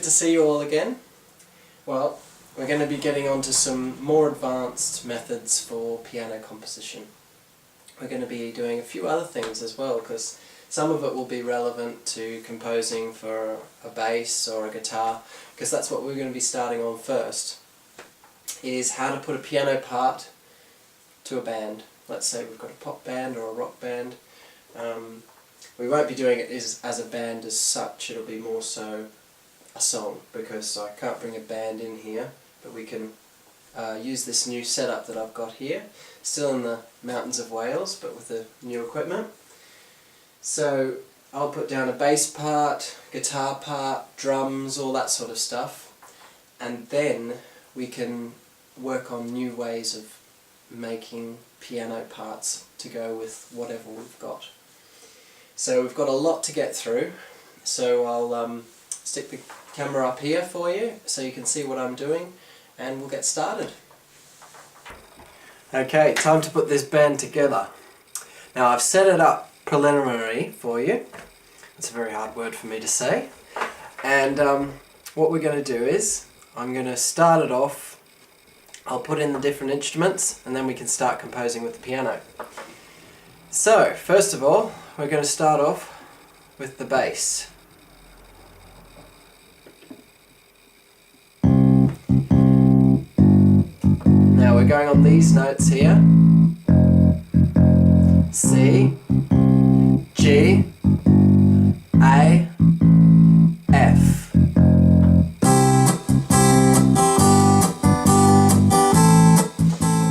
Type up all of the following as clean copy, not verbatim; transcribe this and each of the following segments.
good to see you all again. Well, we're going to be getting on to some more advanced methods for piano composition. We're going to be doing a few other things as well, because some of it will be relevant to composing for a bass or a guitar, because that's what we're going to be starting on first, is how to put a piano part to a band. Let's say we've got a pop band or a rock band. We won't be doing it as a band as such, it'll be more so a song, because I can't bring a band in here, but we can use this new setup that I've got here, still in the mountains of Wales, but with the new equipment. So I'll put down a bass part, guitar part, drums, all that sort of stuff, and then we can work on new ways of making piano parts to go with whatever we've got. So we've got a lot to get through, so I'll stick the camera up here for you so you can see what I'm doing, and we'll get started. Okay, time to put this band together. Now I've set it up preliminary for you. It's a very hard word for me to say. And what we're going to do is, I'm going to start it off, I'll put in the different instruments, and then we can start composing with the piano. So, first of all, we're going to start off with the bass. Now we're going on these notes here. C, G, A, F.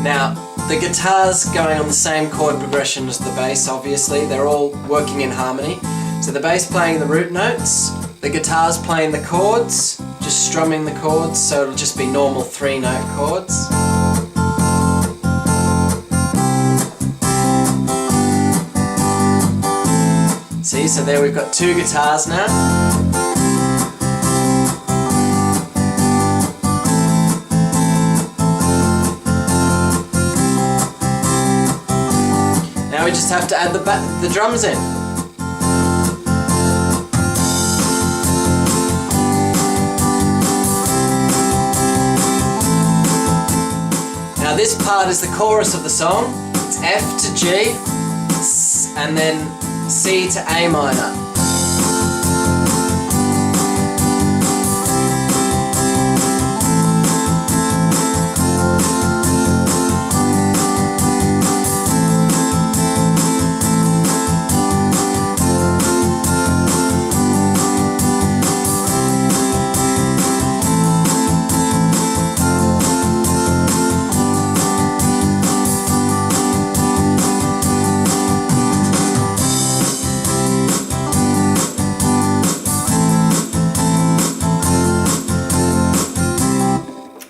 Now, the guitar's going on the same chord progression as the bass, obviously. They're all working in harmony. So the bass playing the root notes, the guitar's playing the chords, just strumming the chords, so it'll just be normal 3-note chords. See, so there we've got two guitars now. Now we just have to add the drums in. Now this part is the chorus of the song. It's F to G, and then C to A minor.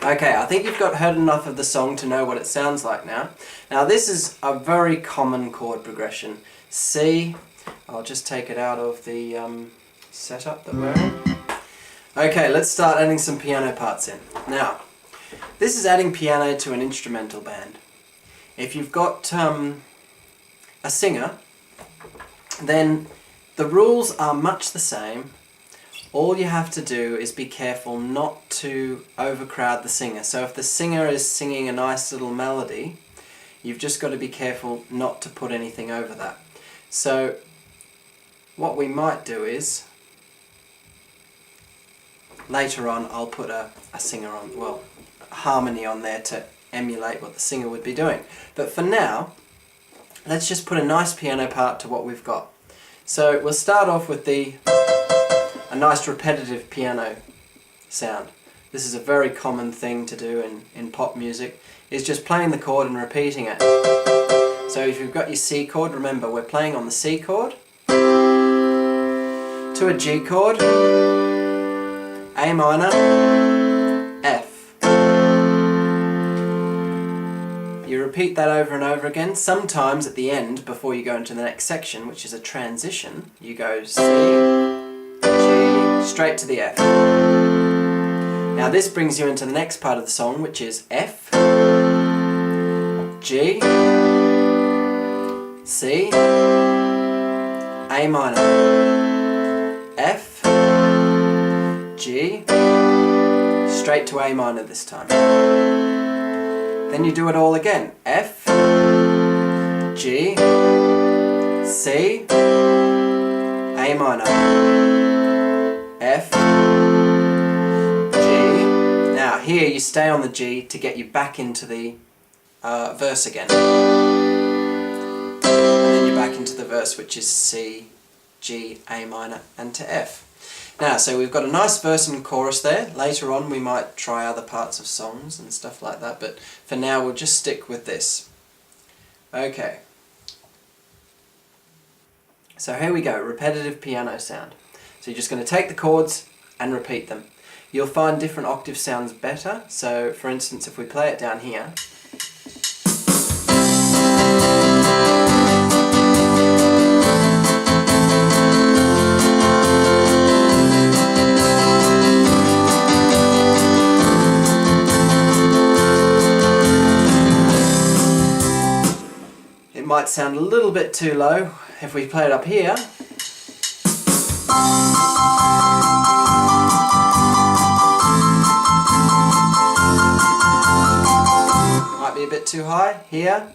Okay, I think you've heard enough of the song to know what it sounds like now. Now this is a very common chord progression. C, I'll just take it out of the setup that we're in. Okay, let's start adding some piano parts in. Now, this is adding piano to an instrumental band. If you've got a singer, then the rules are much the same. All you have to do is be careful not to overcrowd the singer. So if the singer is singing a nice little melody, you've just got to be careful not to put anything over that. So what we might do is, later on I'll put a singer on, well, a harmony on there to emulate what the singer would be doing. But for now, let's just put a nice piano part to what we've got. So we'll start off with a nice repetitive piano sound. This is a very common thing to do in pop music, is just playing the chord and repeating it. So if you've got your C chord, remember we're playing on the C chord, to a G chord, A minor, F. You repeat that over and over again. Sometimes at the end, before you go into the next section, which is a transition, you go C, straight to the F. Now this brings you into the next part of the song, which is F, G, C, A minor, F, G, straight to A minor this time. Then you do it all again. F, G, C, A minor, F, G. Now here you stay on the G to get you back into the verse again. And then you're back into the verse, which is C, G, A minor, and to F. Now, so we've got a nice verse and chorus there. Later on we might try other parts of songs and stuff like that, but for now we'll just stick with this. Okay. So here we go, repetitive piano sound. So you're just going to take the chords and repeat them. You'll find different octave sounds better. So for instance, if we play it down here, it might sound a little bit too low. If we play it up here, might be a bit too high. Here,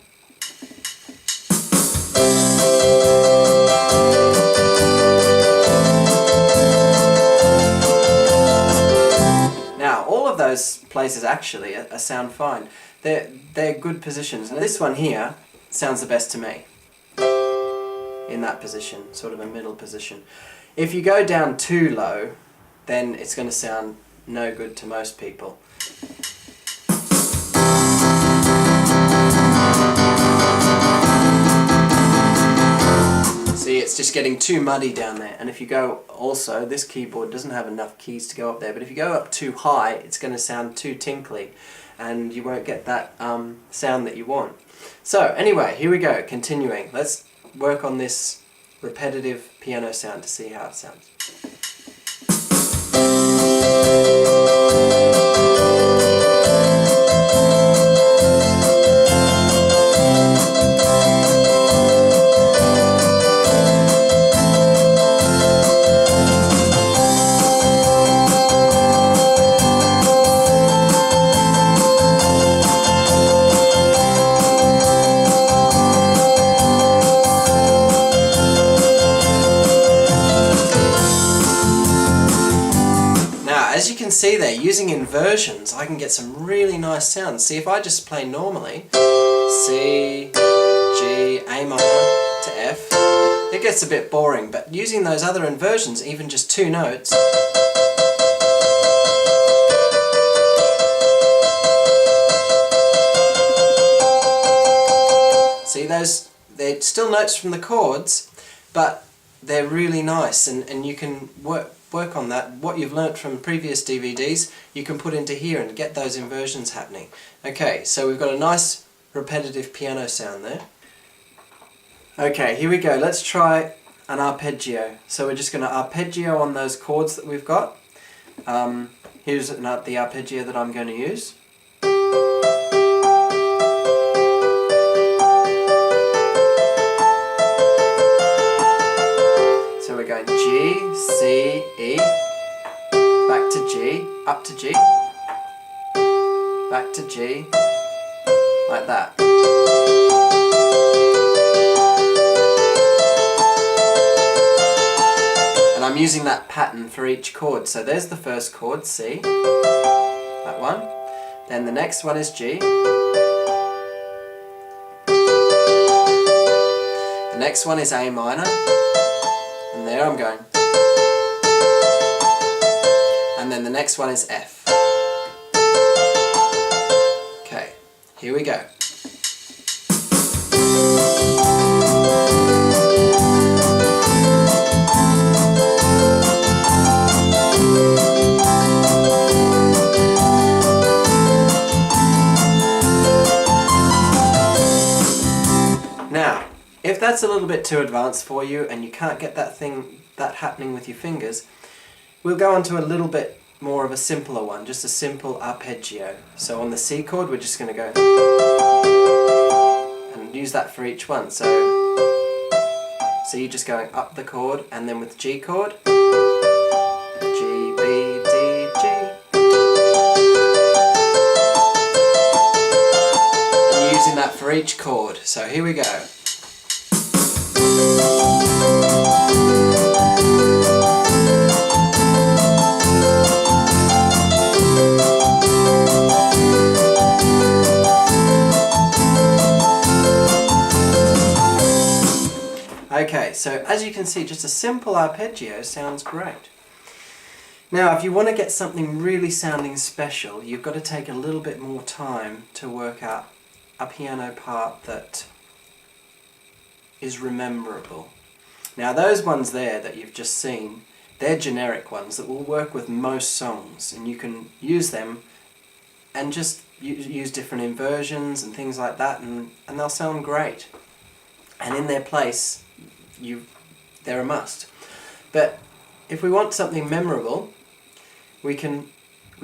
now all of those places actually sound fine. They're good positions. Now this one here sounds the best to me, in that position, sort of a middle position. If you go down too low, then it's going to sound no good to most people. See, it's just getting too muddy down there. And if you go also, this keyboard doesn't have enough keys to go up there, but if you go up too high, it's going to sound too tinkly and you won't get that sound that you want. So anyway, here we go, continuing. Let's work on this repetitive piano sound to see how it sounds. As you can see there, using inversions, I can get some really nice sounds. See, if I just play normally, C, G, A minor to F, it gets a bit boring, but using those other inversions, even just two notes, see those, they're still notes from the chords, but they're really nice, and you can work on that. What you've learnt from previous DVDs, you can put into here and get those inversions happening. Okay, so we've got a nice repetitive piano sound there. Okay, here we go. Let's try an arpeggio. So we're just going to arpeggio on those chords that we've got. Here's the arpeggio that I'm going to use. So we're going G, C, E, back to G, up to G, back to G, like that. And I'm using that pattern for each chord. So there's the first chord, C, that one. Then the next one is G. The next one is A minor. And there I'm going. And then the next one is F. Okay, here we go. Now, if that's a little bit too advanced for you and you can't get that happening with your fingers, we'll go on to a little bit more of a simpler one, just a simple arpeggio. So on the C chord we're just going to go and use that for each one. So you're just going up the chord, and then with G chord, G, B, D, that for each chord. So here we go. Okay, so as you can see, just a simple arpeggio sounds great. Now, if you want to get something really sounding special, you've got to take a little bit more time to work out a piano part that is rememberable. Now, those ones there that you've just seen, they're generic ones that will work with most songs, and you can use them and just use different inversions and things like that, and they'll sound great. And in their place, they're a must. But if we want something memorable, we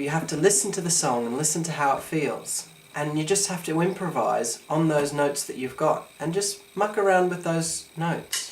have to listen to the song and listen to how it feels, and you just have to improvise on those notes that you've got and just muck around with those notes.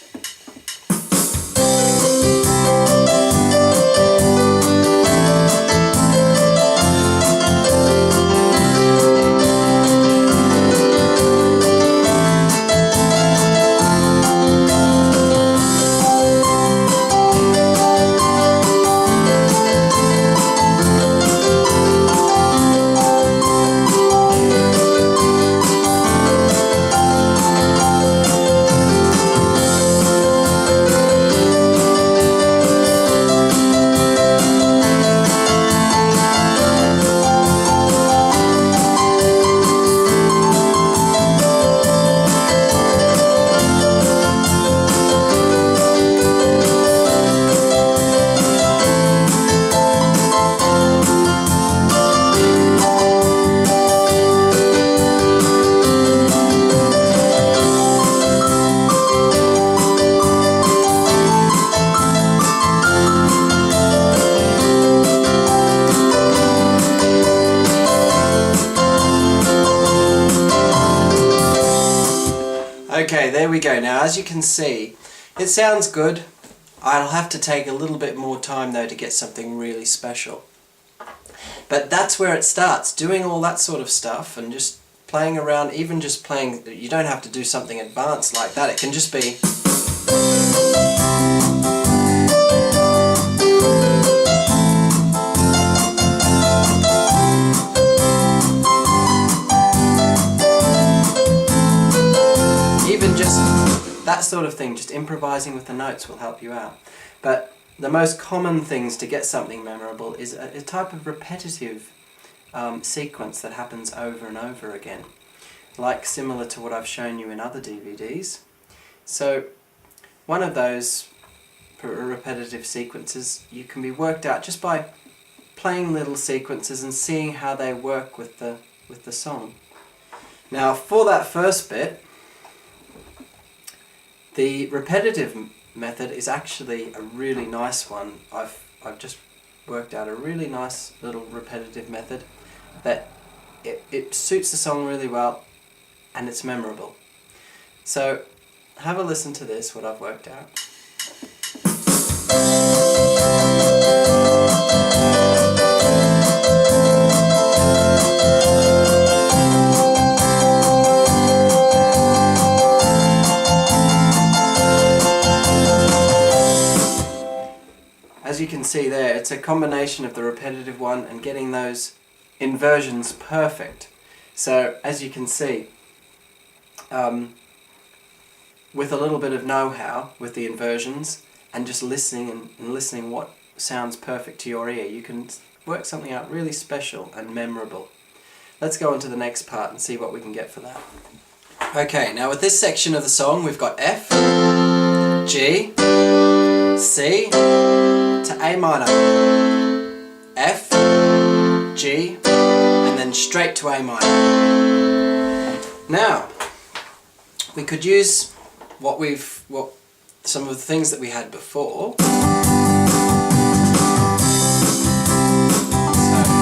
Okay, there we go. Now, as you can see, it sounds good. I'll have to take a little bit more time though to get something really special. But that's where it starts, doing all that sort of stuff and just playing around, even just playing. You don't have to do something advanced like that. It can just be... even just that sort of thing, just improvising with the notes will help you out. But the most common things to get something memorable is a type of repetitive sequence that happens over and over again, like similar to what I've shown you in other DVDs. So one of those repetitive sequences you can be worked out just by playing little sequences and seeing how they work with the song. Now, for that first bit, the repetitive method is actually a really nice one. I've just worked out a really nice little repetitive method that it suits the song really well and it's memorable. So have a listen to this, what I've worked out. As you can see there, it's a combination of the repetitive one and getting those inversions perfect. So as you can see, with a little bit of know-how with the inversions and just listening and listening what sounds perfect to your ear, you can work something out really special and memorable. Let's go on to the next part and see what we can get for that. Okay, now with this section of the song we've got F, G, C to A minor, F, G, and then straight to A minor. Now, we could use some of the things that we had before. So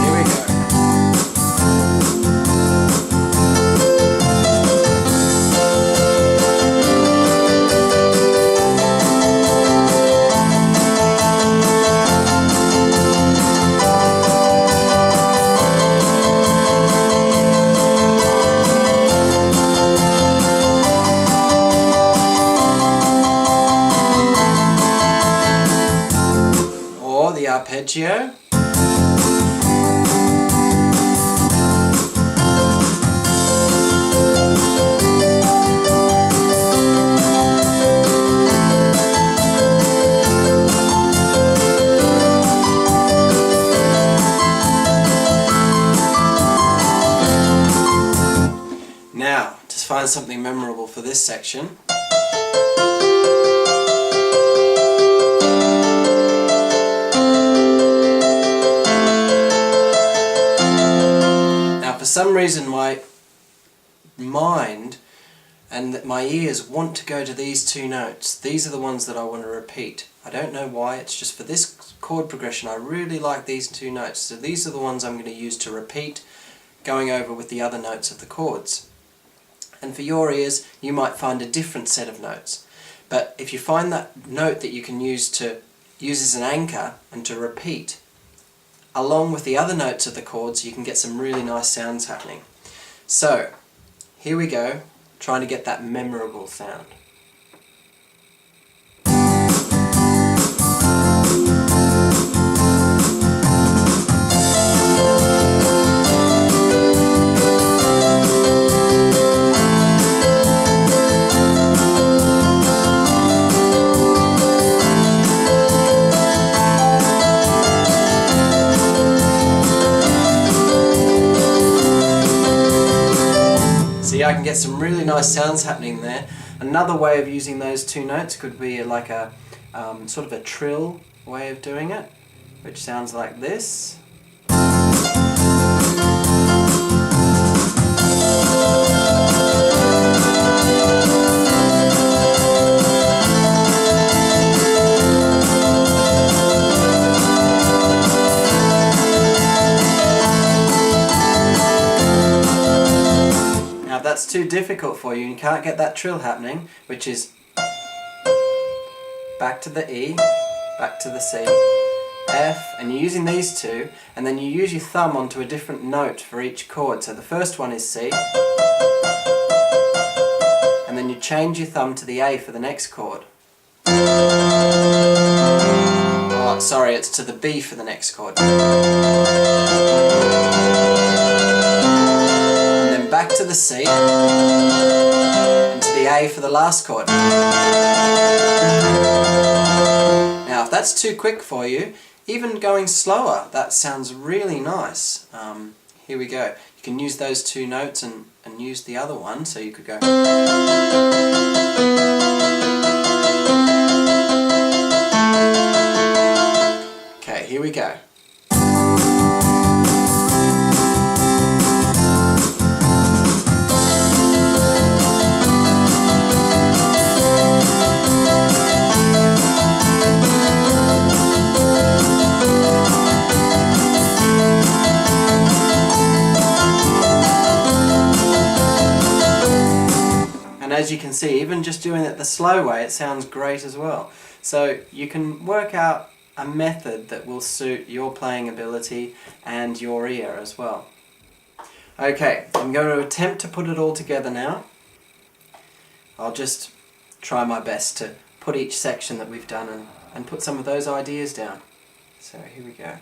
here we go. arpeggio. Now, to find something memorable for this section. Now, for some reason my mind and my ears want to go to these two notes. These are the ones that I want to repeat. I don't know why, it's just for this chord progression I really like these two notes. So these are the ones I'm going to use to repeat, going over with the other notes of the chords. And for your ears, you might find a different set of notes. But if you find that note that you can use as an anchor and to repeat, along with the other notes of the chords, you can get some really nice sounds happening. So, here we go, trying to get that memorable sound. See, I can get some really nice sounds happening there. Another way of using those two notes could be like a sort of a trill way of doing it, which sounds like this. If that's too difficult for you and you can't get that trill happening, which is back to the E, back to the C, F, and you're using these two, and then you use your thumb onto a different note for each chord. So the first one is C, and then you change your thumb to the A for the next chord. Oh, sorry, it's to the B for the next chord. Back to the C, and to the A for the last chord. Now if that's too quick for you, even going slower, that sounds really nice. Here we go. You can use those two notes and use the other one, so you could go. Okay, here we go. And as you can see, even just doing it the slow way, it sounds great as well. So you can work out a method that will suit your playing ability and your ear as well. Okay, I'm going to attempt to put it all together now. I'll just try my best to put each section that we've done and put some of those ideas down. So here we go.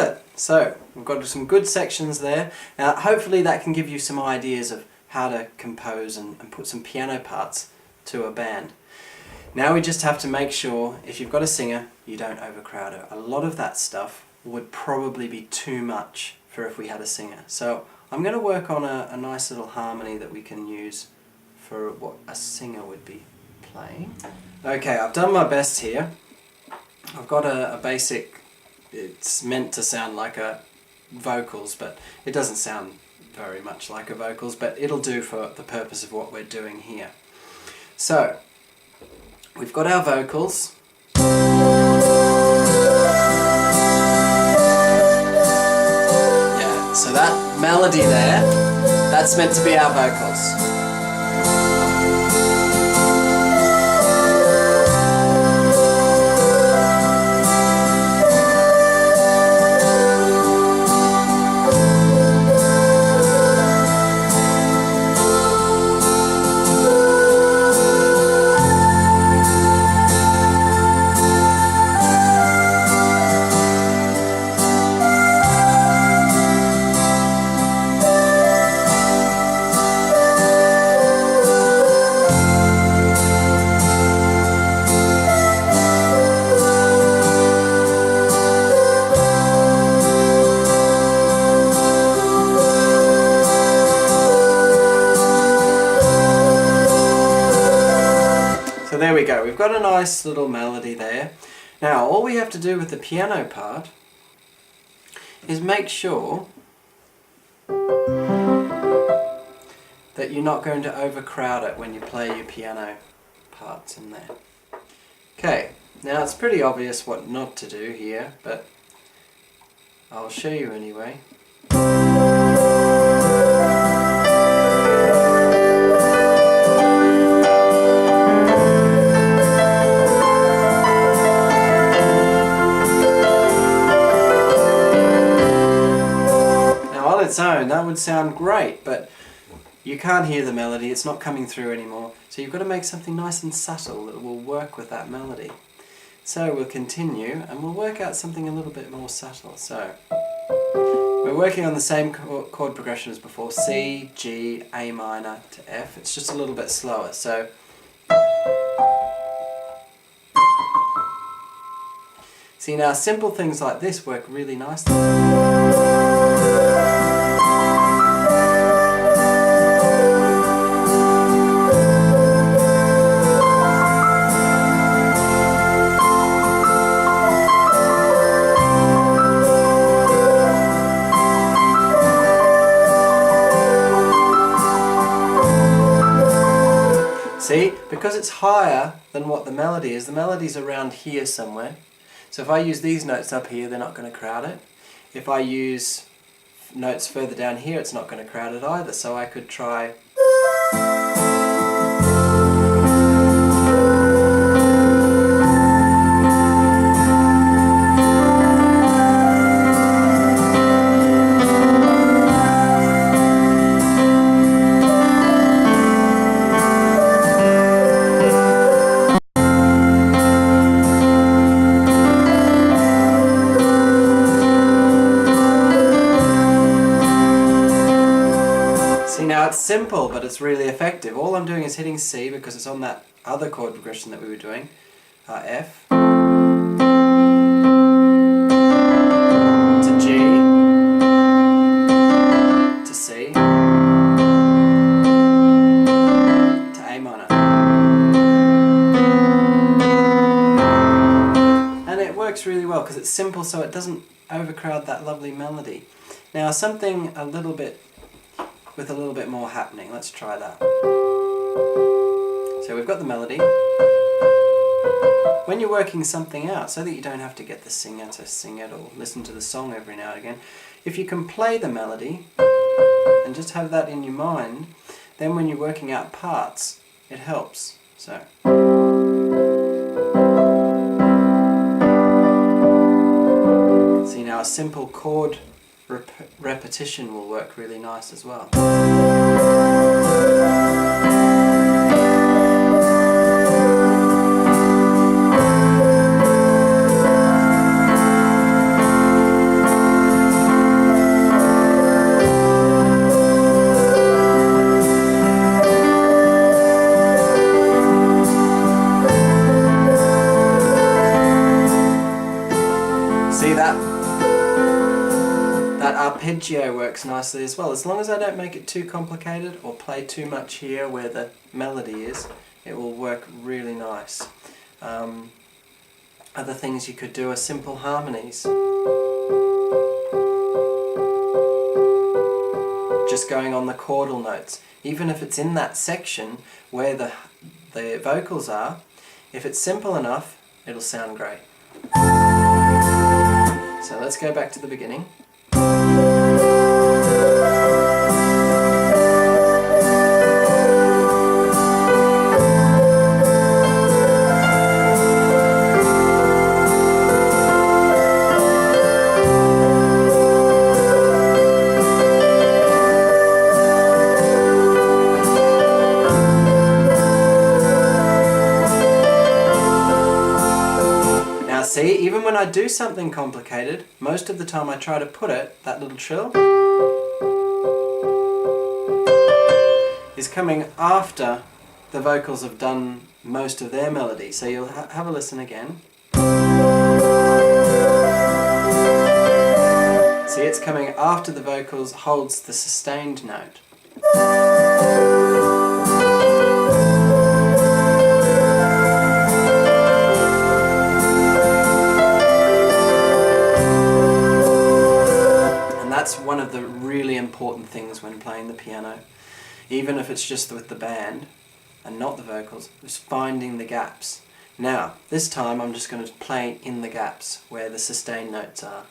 it. So we've got some good sections there. Now hopefully that can give you some ideas of how to compose and put some piano parts to a band. Now we just have to make sure, if you've got a singer, you don't overcrowd her. A lot of that stuff would probably be too much for if we had a singer. So I'm going to work on a nice little harmony that we can use for what a singer would be playing. Okay, I've done my best here. I've got a basic, it's meant to sound like a vocals, but it doesn't sound very much like a vocals, but it'll do for the purpose of what we're doing here. So, we've got our vocals. Yeah, so that melody there, that's meant to be our vocals. There we go, we've got a nice little melody there. Now all we have to do with the piano part is make sure that you're not going to overcrowd it when you play your piano parts in there. Okay, now it's pretty obvious what not to do here, but I'll show you anyway. Its own, that would sound great, but you can't hear the melody, it's not coming through anymore, so you've got to make something nice and subtle that will work with that melody. So we'll continue and we'll work out something a little bit more subtle. So we're working on the same chord progression as before, C, G, A minor to F. It's just a little bit slower. So see, now simple things like this work really nicely. See, because it's higher than what the melody is, the melody's around here somewhere. So if I use these notes up here, they're not going to crowd it. If I use notes further down here, it's not going to crowd it either. So I could try... Now it's simple, but it's really effective. All I'm doing is hitting C because it's on that other chord progression that we were doing, F, to G, to C, to A minor. And it works really well because it's simple, so it doesn't overcrowd that lovely melody. Now something with a little bit more happening. Let's try that. So we've got the melody. When you're working something out, so that you don't have to get the singer to sing it or listen to the song every now and again, if you can play the melody and just have that in your mind, then when you're working out parts, it helps. So. See, now a simple chord repetition will work really nice as well. That arpeggio works nicely as well. As long as I don't make it too complicated or play too much here where the melody is, it will work really nice. Other things you could do are simple harmonies. Just going on the chordal notes. Even if it's in that section where the vocals are, if it's simple enough, it'll sound great. So let's go back to the beginning. See, even when I do something complicated, most of the time I try to put it, that little trill, is coming after the vocals have done most of their melody. So you'll have a listen again. See, it's coming after the vocals holds the sustained note. That's one of the really important things when playing the piano, even if it's just with the band and not the vocals, is finding the gaps. Now, this time I'm just going to play in the gaps where the sustained notes are.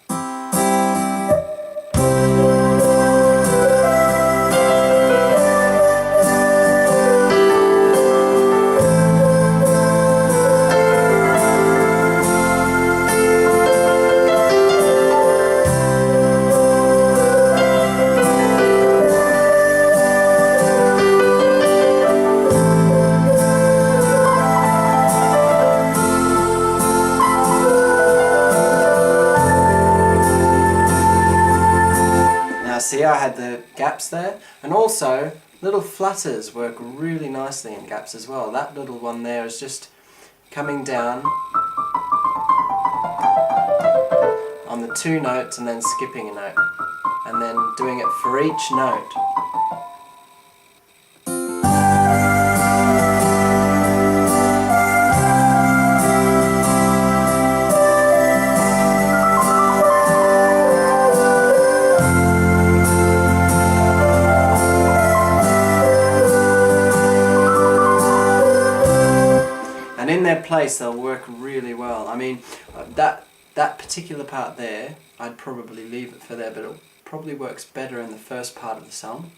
See, I had the gaps there, and also little flutters work really nicely in gaps as well. That little one there is just coming down on the two notes and then skipping a note, and then doing it for each note. In their place they'll work really well. I mean, that particular part there, I'd probably leave it for there, but it probably works better in the first part of the song.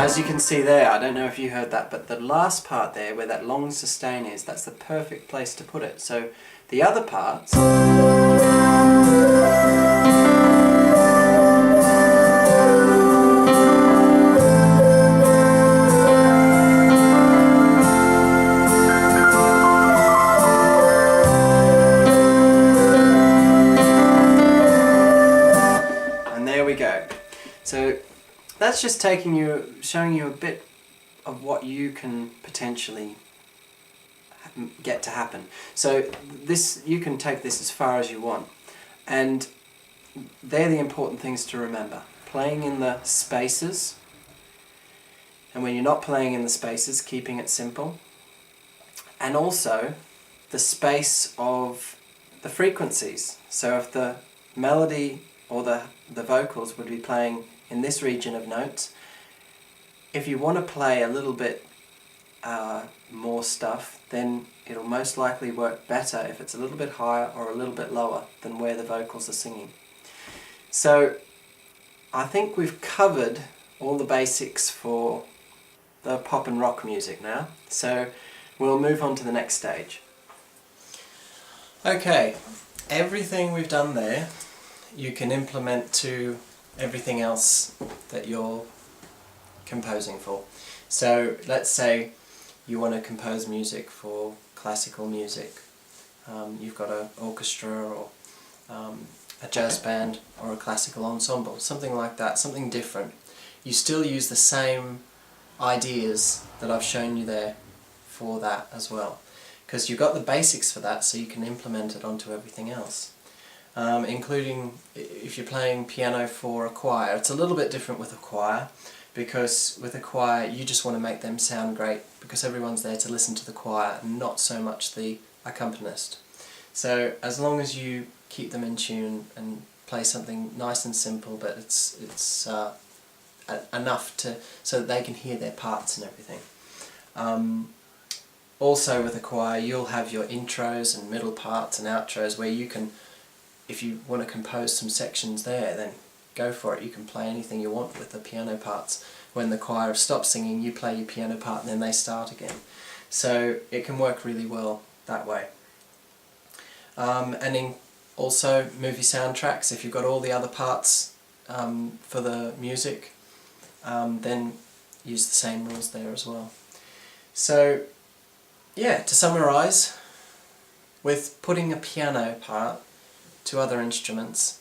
As you can see there, I don't know if you heard that, but the last part there where that long sustain is, that's the perfect place to put it. So the other parts, and there we go. So that's just showing you a bit of what you can potentially get to happen. So you can take this as far as you want, and they're the important things to remember. Playing in the spaces, and when you're not playing in the spaces, keeping it simple, and also the space of the frequencies. So if the melody or the vocals would be playing in this region of notes, if you want to play a little bit more stuff, then it'll most likely work better if it's a little bit higher or a little bit lower than where the vocals are singing. So I think we've covered all the basics for the pop and rock music now, so we'll move on to the next stage. Okay, everything we've done there you can implement to everything else that you're composing for. So let's say you want to compose music for classical music. You've got an orchestra or a jazz band or a classical ensemble, something like that, something different. You still use the same ideas that I've shown you there for that as well, because you've got the basics for that, so you can implement it onto everything else. Including if you're playing piano for a choir. It's a little bit different with a choir, because with a choir you just want to make them sound great, because everyone's there to listen to the choir and not so much the accompanist. So as long as you keep them in tune and play something nice and simple, but it's enough so that they can hear their parts and everything. Also with a choir you'll have your intros and middle parts and outros where you can, if you want to compose some sections there, then go for it. You can play anything you want with the piano parts. When the choir stops singing, you play your piano part and then they start again. So it can work really well that way. And in also movie soundtracks, if you've got all the other parts for the music, then use the same rules there as well. So yeah, to summarise, with putting a piano part to other instruments,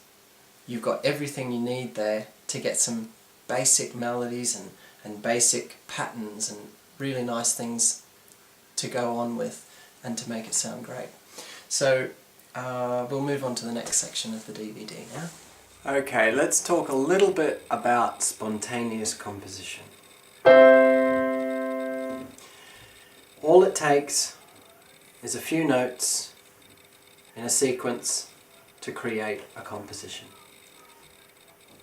you've got everything you need there to get some basic melodies and basic patterns and really nice things to go on with and to make it sound great. So we'll move on to the next section of the DVD now. Okay, let's talk a little bit about spontaneous composition. All it takes is a few notes in a sequence to create a composition.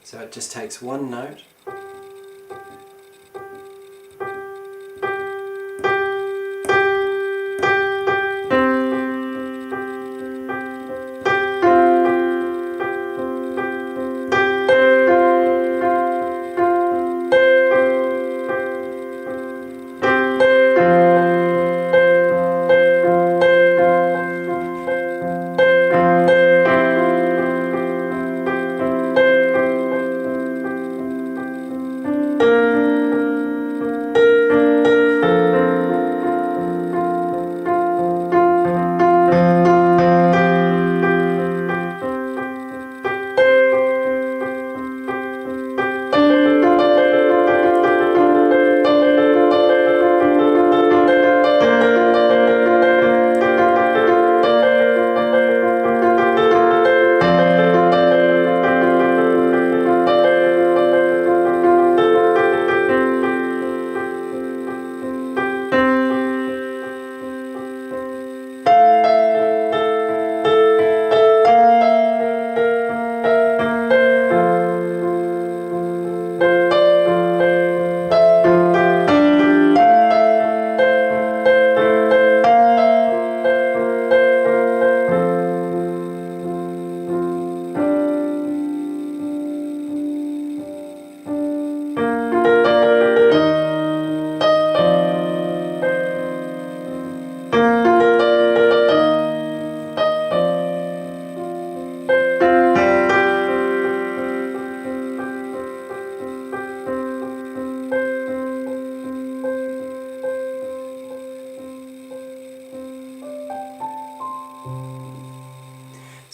So it just takes one note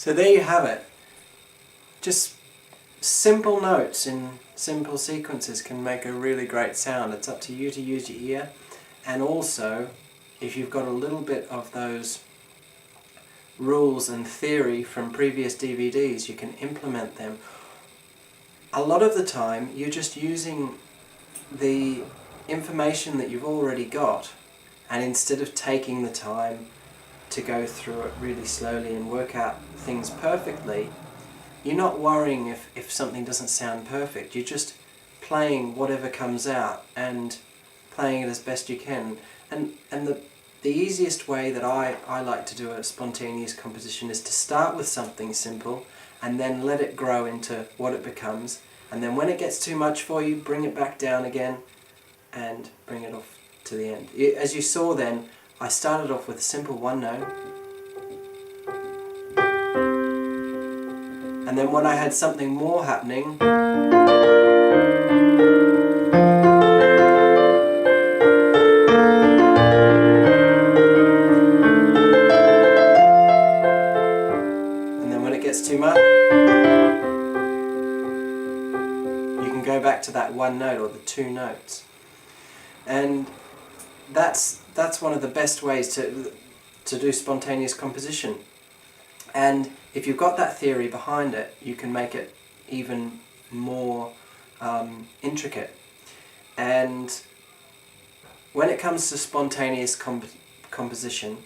So there you have it. Just simple notes in simple sequences can make a really great sound. It's up to you to use your ear, and also if you've got a little bit of those rules and theory from previous DVDs, you can implement them. A lot of the time you're just using the information that you've already got, and instead of taking the time to go through it really slowly and work out things perfectly, you're not worrying if something doesn't sound perfect. You're just playing whatever comes out and playing it as best you can. And the easiest way that I like to do a spontaneous composition is to start with something simple and then let it grow into what it becomes, and then when it gets too much for you, bring it back down again and bring it off to the end. As you saw then, I started off with a simple one note, and then when I had something more happening, and then when it gets too much, You can go back to that one note or the two notes. And that's one of the best ways to do spontaneous composition. And if you've got that theory behind it, you can make it even more intricate. And when it comes to spontaneous composition,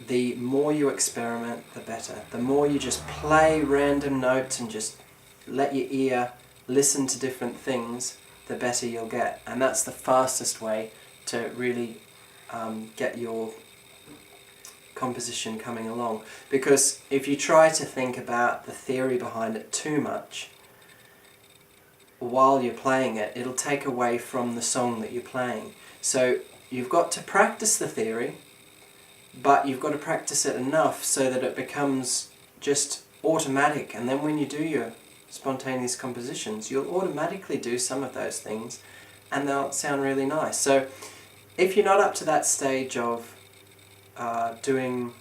the more you experiment, the better. The more you just play random notes and just let your ear listen to different things, the better you'll get. And that's the fastest way to really get your composition coming along. Because if you try to think about the theory behind it too much while you're playing it, it'll take away from the song that you're playing. So you've got to practice the theory, but you've got to practice it enough so that it becomes just automatic, and then when you do your spontaneous compositions, you'll automatically do some of those things and they'll sound really nice. So if you're not up to that stage of doing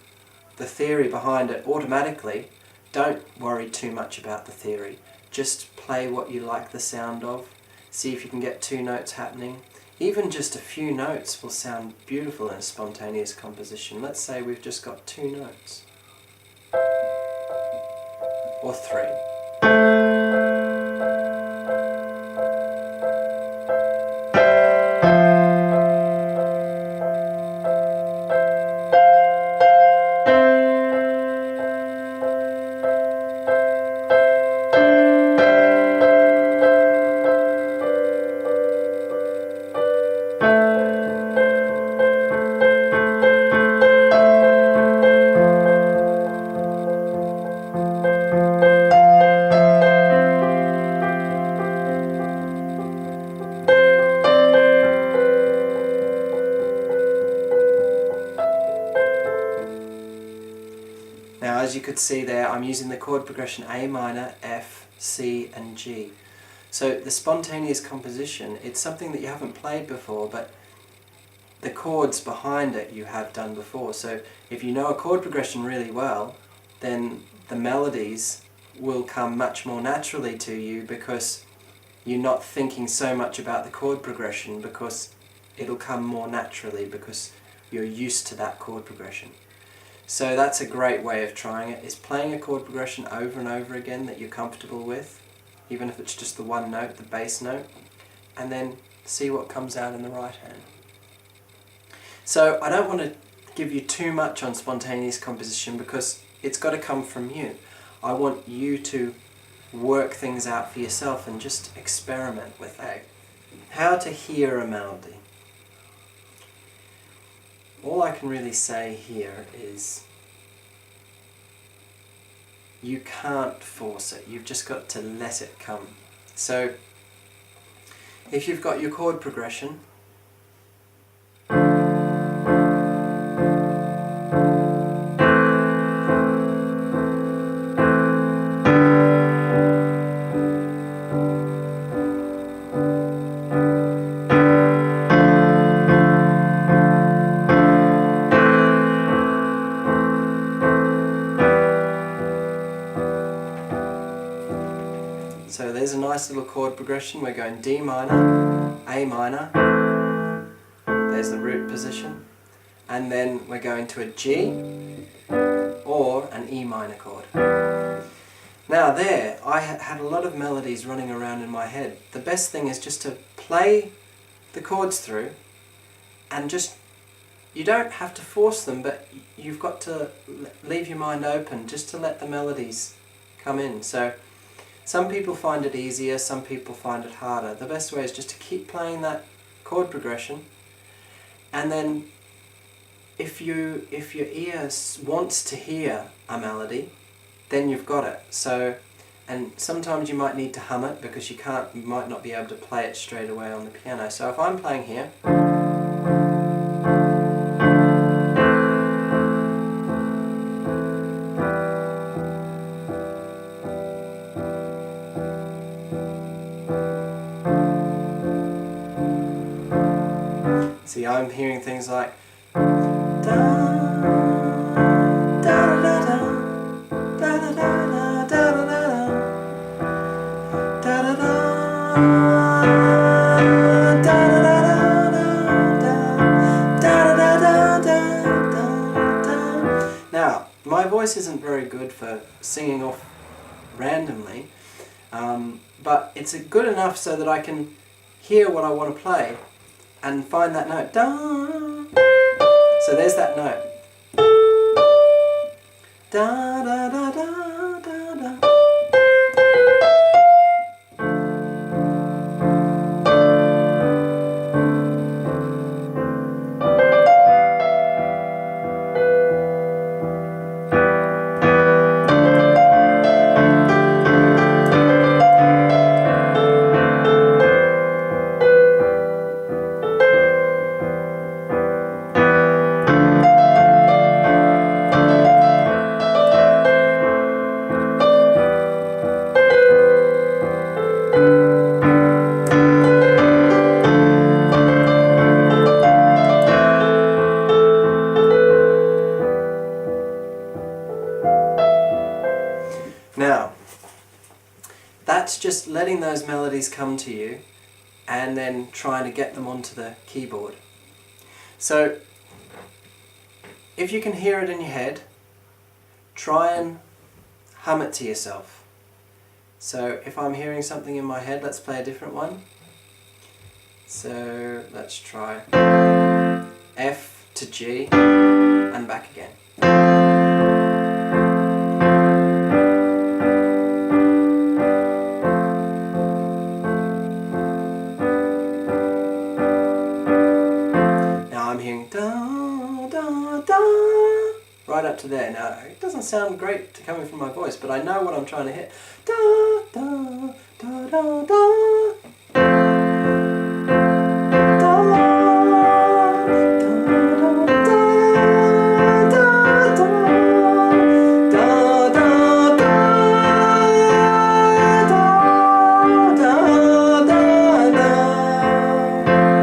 the theory behind it automatically, don't worry too much about the theory. Just play what you like the sound of. See if you can get two notes happening. Even just a few notes will sound beautiful in a spontaneous composition. Let's say we've just got two notes. Or three. Now, as you could see there, I'm using the chord progression A minor, F, C and G. So the spontaneous composition, it's something that you haven't played before, but the chords behind it you have done before. So if you know a chord progression really well, then the melodies will come much more naturally to you because you're not thinking so much about the chord progression, because it'll come more naturally because you're used to that chord progression. So that's a great way of trying it, is playing a chord progression over and over again that you're comfortable with, even if it's just the one note, the bass note, and then see what comes out in the right hand. So I don't want to give you too much on spontaneous composition because it's got to come from you. I want you to work things out for yourself and just experiment with that. How to hear a melody. All I can really say here is you can't force it, you've just got to let it come. So if you've got your chord progression, so there's a nice little chord progression. We're going D minor, A minor, there's the root position, and then we're going to a G or an E minor chord. Now there, I had a lot of melodies running around in my head. The best thing is just to play the chords through and just, you don't have to force them, but you've got to leave your mind open just to let the melodies come in. So some people find it easier, some people find it harder. The best way is just to keep playing that chord progression, and then if your ear wants to hear a melody, then you've got it. So, and sometimes you might need to hum it because you might not be able to play it straight away on the piano. So if I'm playing here, see, I'm hearing things like da, da, da, da, da, da, da, da, da, da, da, da, da, da, my voice isn't very good for singing off randomly, but it's good enough so that I can hear what I want to play and find that note. Da. So there's that note. Da da da da da da. Now, that's just letting those melodies come to you and then trying to get them onto the keyboard. So, if you can hear it in your head, try and hum it to yourself. So, if I'm hearing something in my head, let's play a different one. So, let's try F to G and back again. Right up to there. Now, it doesn't sound great coming from my voice, but I know what I'm trying to hit. Da, da, da, da, da.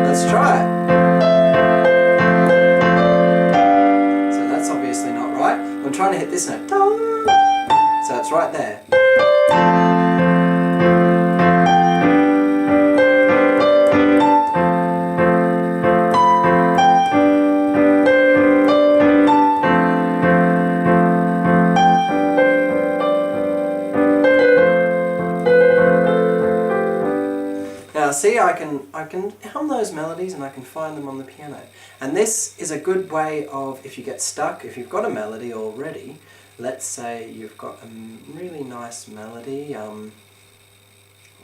Let's try it. I'm trying to hit this note, so it's right there. Now see, I can hum those melodies and I can find them on the piano. And this is a good way of, if you get stuck, if you've got a melody already, let's say you've got a really nice melody, let's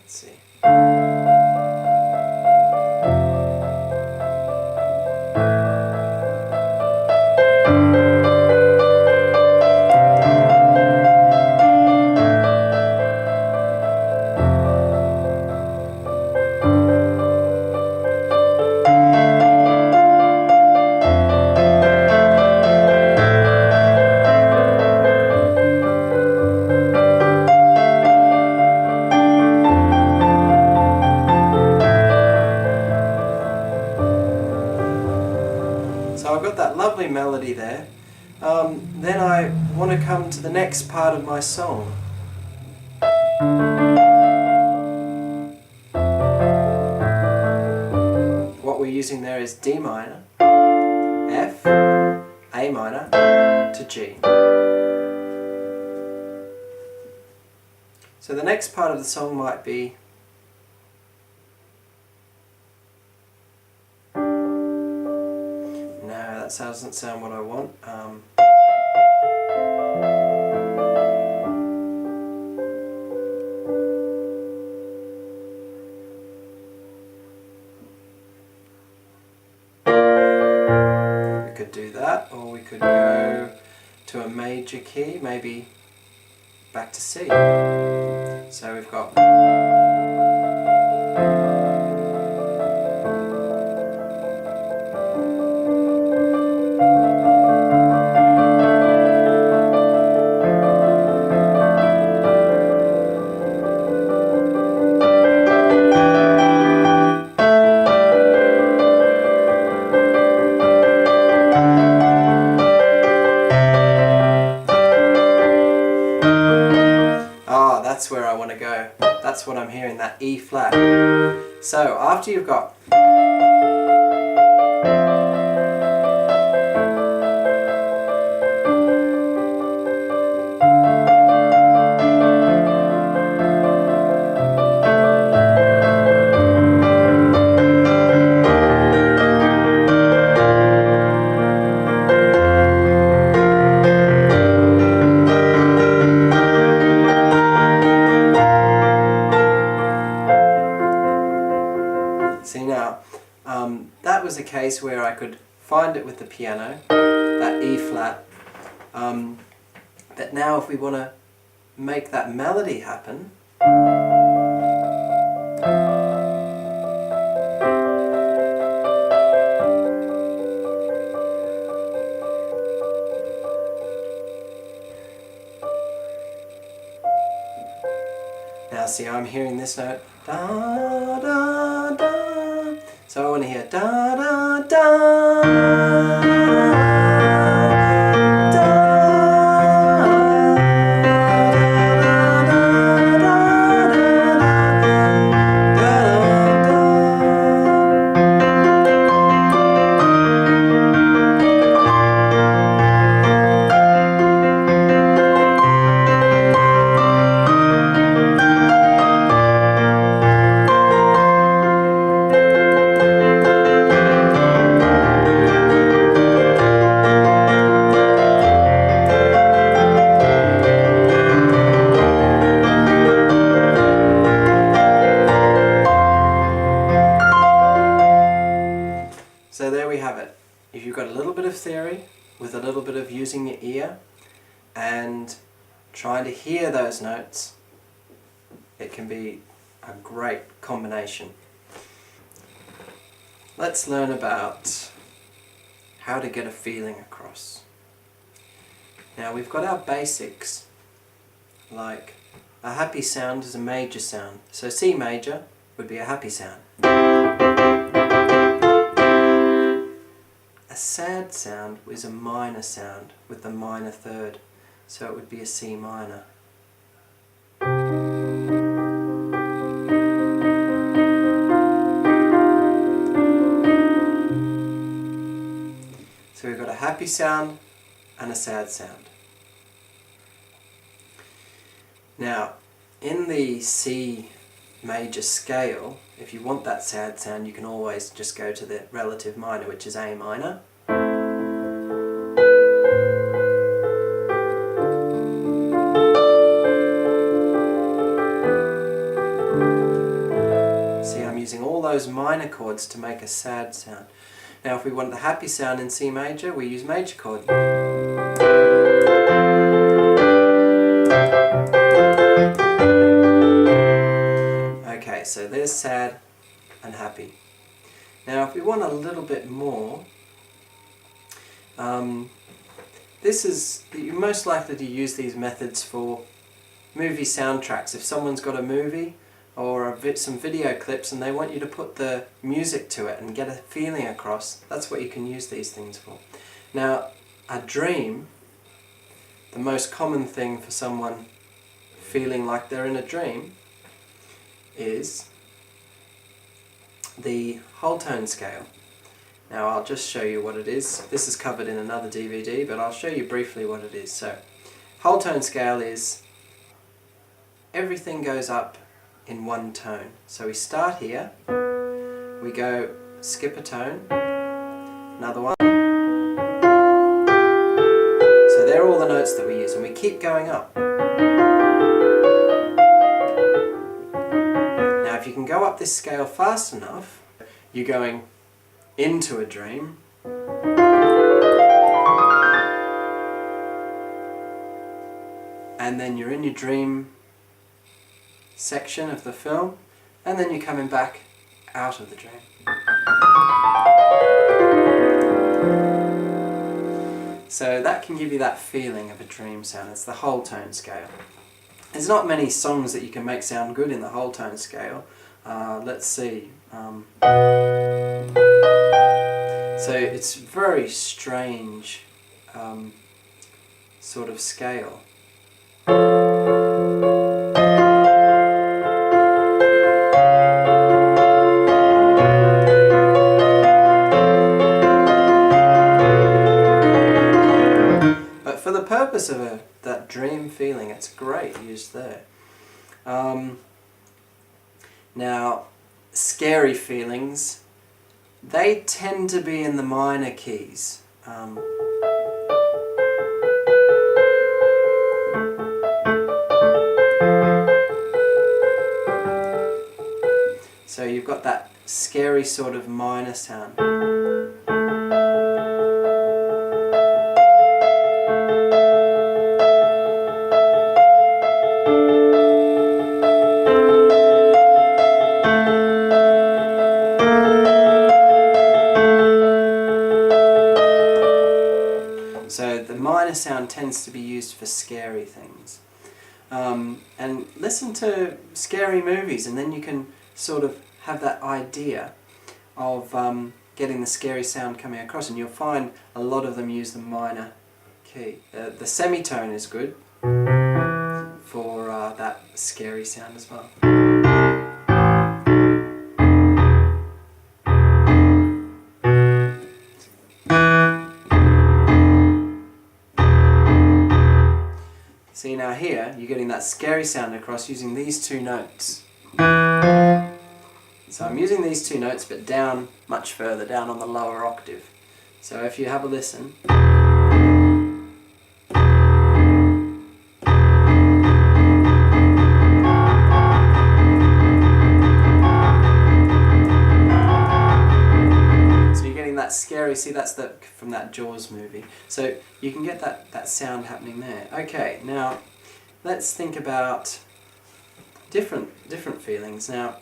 see. So I've got that lovely melody there. Then I want to come to the next part of my song. What we're using there is D minor, F, A minor to G. So the next part of the song might be that doesn't sound what I want. We could do that, or we could go to a major key, maybe back to C. So we've got that's where I want to go. That's what I'm hearing, that E flat. So after you've got that was a case where I could find it with the piano, that E flat. But now if we want to make that melody happen, now see, I'm hearing this note, da da da, so I want to hear da da da. So there we have it. If you've got a little bit of theory with a little bit of using your ear and trying to hear those notes, it can be a great combination. Let's learn about how to get a feeling across. Now we've got our basics, like a happy sound is a major sound. So C major would be a happy sound. A sad sound is a minor sound with the minor third, so it would be a C minor. So we've got a happy sound and a sad sound. Now, in the C major scale, if you want that sad sound, you can always just go to the relative minor, which is A minor. See, I'm using all those minor chords to make a sad sound. Now if we want the happy sound in C major, we use major chord. Okay, so there's sad and happy. Now if we want a little bit more, you're most likely to use these methods for movie soundtracks. If someone's got a movie or some video clips and they want you to put the music to it and get a feeling across, that's what you can use these things for. Now, a dream, the most common thing for someone feeling like they're in a dream is the whole tone scale. Now I'll just show you what it is. This is covered in another DVD, but I'll show you briefly what it is. So, whole tone scale is everything goes up in one tone. So we start here, we go skip a tone, another one. So they're all the notes that we use, and we keep going up. Now if you can go up this scale fast enough, you're going into a dream, and then you're in your dream section of the film, and then you're coming back out of the dream. So that can give you that feeling of a dream sound. It's the whole tone scale. There's not many songs that you can make sound good in the whole tone scale. Let's see. So it's very strange sort of scale. But for the purpose of that dream feeling, it's great used there. Now, scary feelings, they tend to be in the minor keys. So you've got that scary sort of minor sound. So the minor sound tends to be used for scary things. And listen to scary movies, and then you can sort of have that idea of getting the scary sound coming across, and you'll find a lot of them use the minor key. The semitone is good for that scary sound as well. See, now here you're getting that scary sound across using these two notes. So I'm using these two notes, but down, much further down on the lower octave. So if you have a listen. So you're getting that scary, see, that's from that Jaws movie. So you can get that sound happening there. Okay, now let's think about different feelings. Now,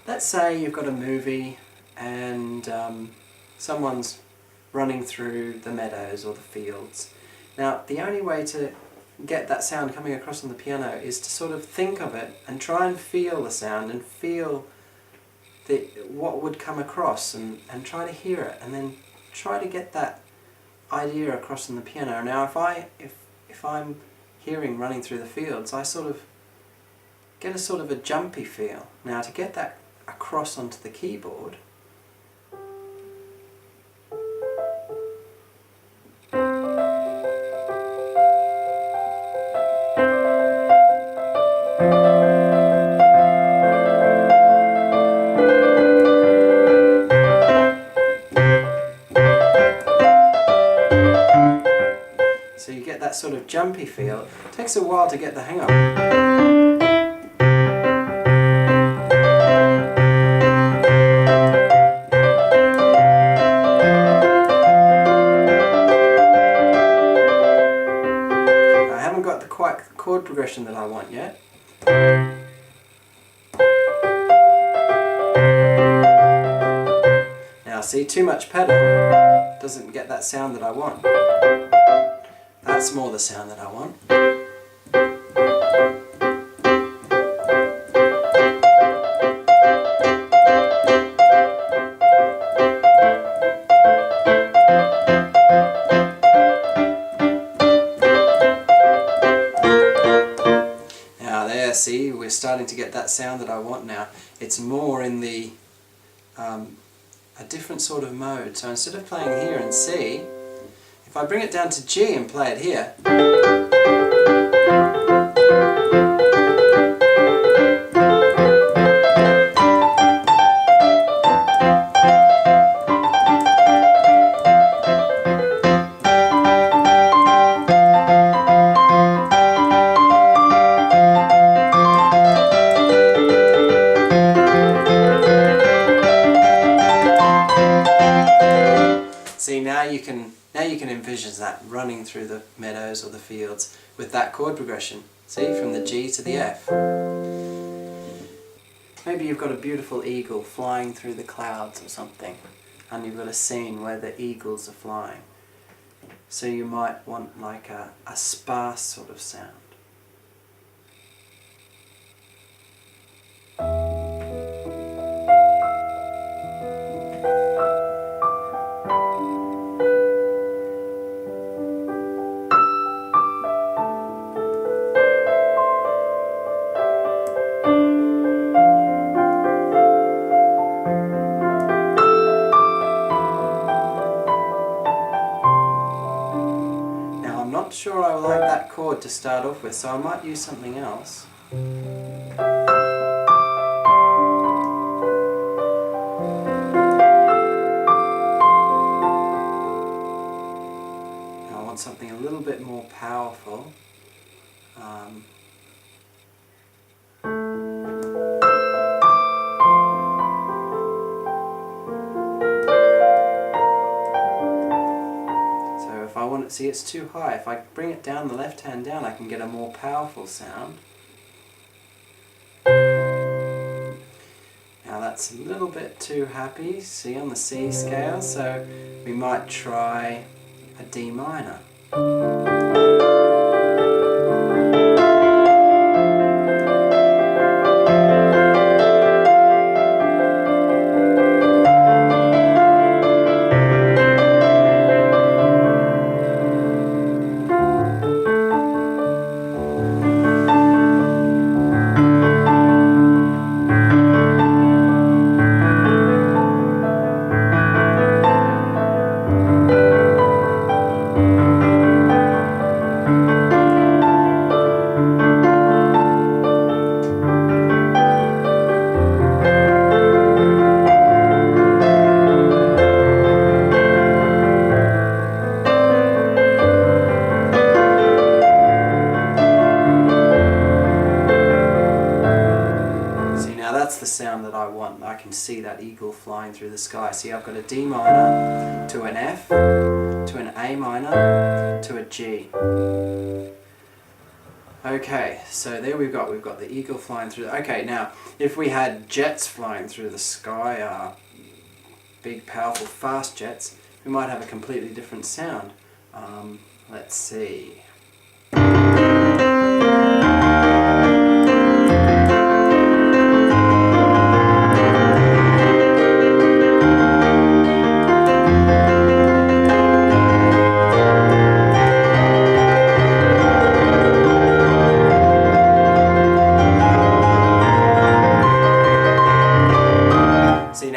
let's say you've got a movie and someone's running through the meadows or the fields. Now, the only way to get that sound coming across on the piano is to sort of think of it and try and feel the sound and feel what would come across, and try to hear it, and then try to get that idea across on the piano. Now, if I'm hearing running through the fields, I sort of get a sort of a jumpy feel. Now, to get that across onto the keyboard, so you get that sort of jumpy feel. It takes a while to get the hang of it. Chord progression that I want yet. Now see, too much pedal doesn't get that sound that I want. That's more the sound that I want. See, we're starting to get that sound that I want now. It's more in the a different sort of mode. So instead of playing here in C, if I bring it down to G and play it here, now you can envision that running through the meadows or the fields with that chord progression. See, from the G to the F. Maybe you've got a beautiful eagle flying through the clouds or something, and you've got a scene where the eagles are flying. So you might want like a sparse sort of sound. Sure, I like that chord to start off with, so I might use something else. Now I want something a little bit more powerful. see, it's too high. If I bring it down, the left hand down, I can get a more powerful sound. Now that's a little bit too happy, see, on the C scale, so we might try a D minor. That's the sound that I want. I can see that eagle flying through the sky. See, I've got a D minor to an F to an A minor to a G. Okay, so there we've got the eagle flying through. Okay, now if we had jets flying through the sky, big, powerful, fast jets, we might have a completely different sound. Let's see.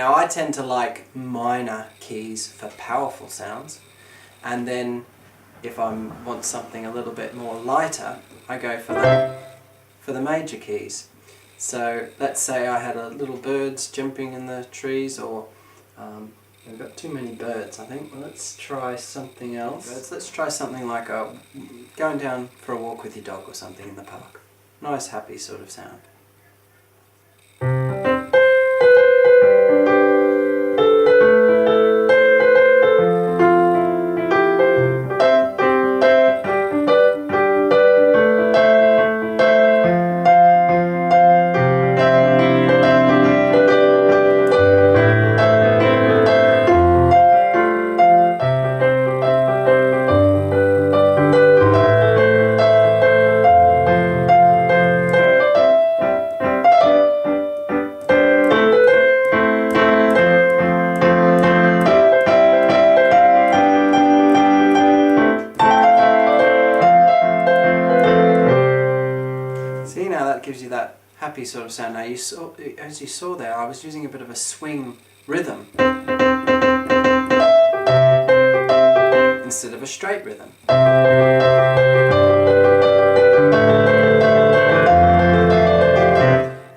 I tend to like minor keys for powerful sounds, and then if I want something a little bit more lighter, I go for the major keys. So let's say I had a little birds jumping in the trees, or we've got too many birds, I think. Let's try something else. Let's try something like going down for a walk with your dog or something in the park. Nice, happy sort of sound. Gives you that happy sort of sound. Now you saw, as you saw there, I was using a bit of a swing rhythm instead of a straight rhythm.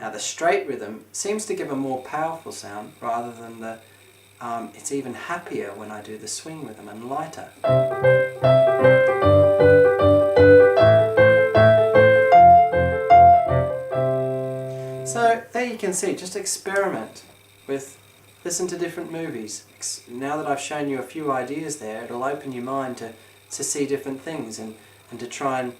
Now the straight rhythm seems to give a more powerful sound rather than the it's even happier when I do the swing rhythm and lighter. So there you can see, just experiment with, listen to different movies. Now that I've shown you a few ideas there, it'll open your mind to see different things and to try and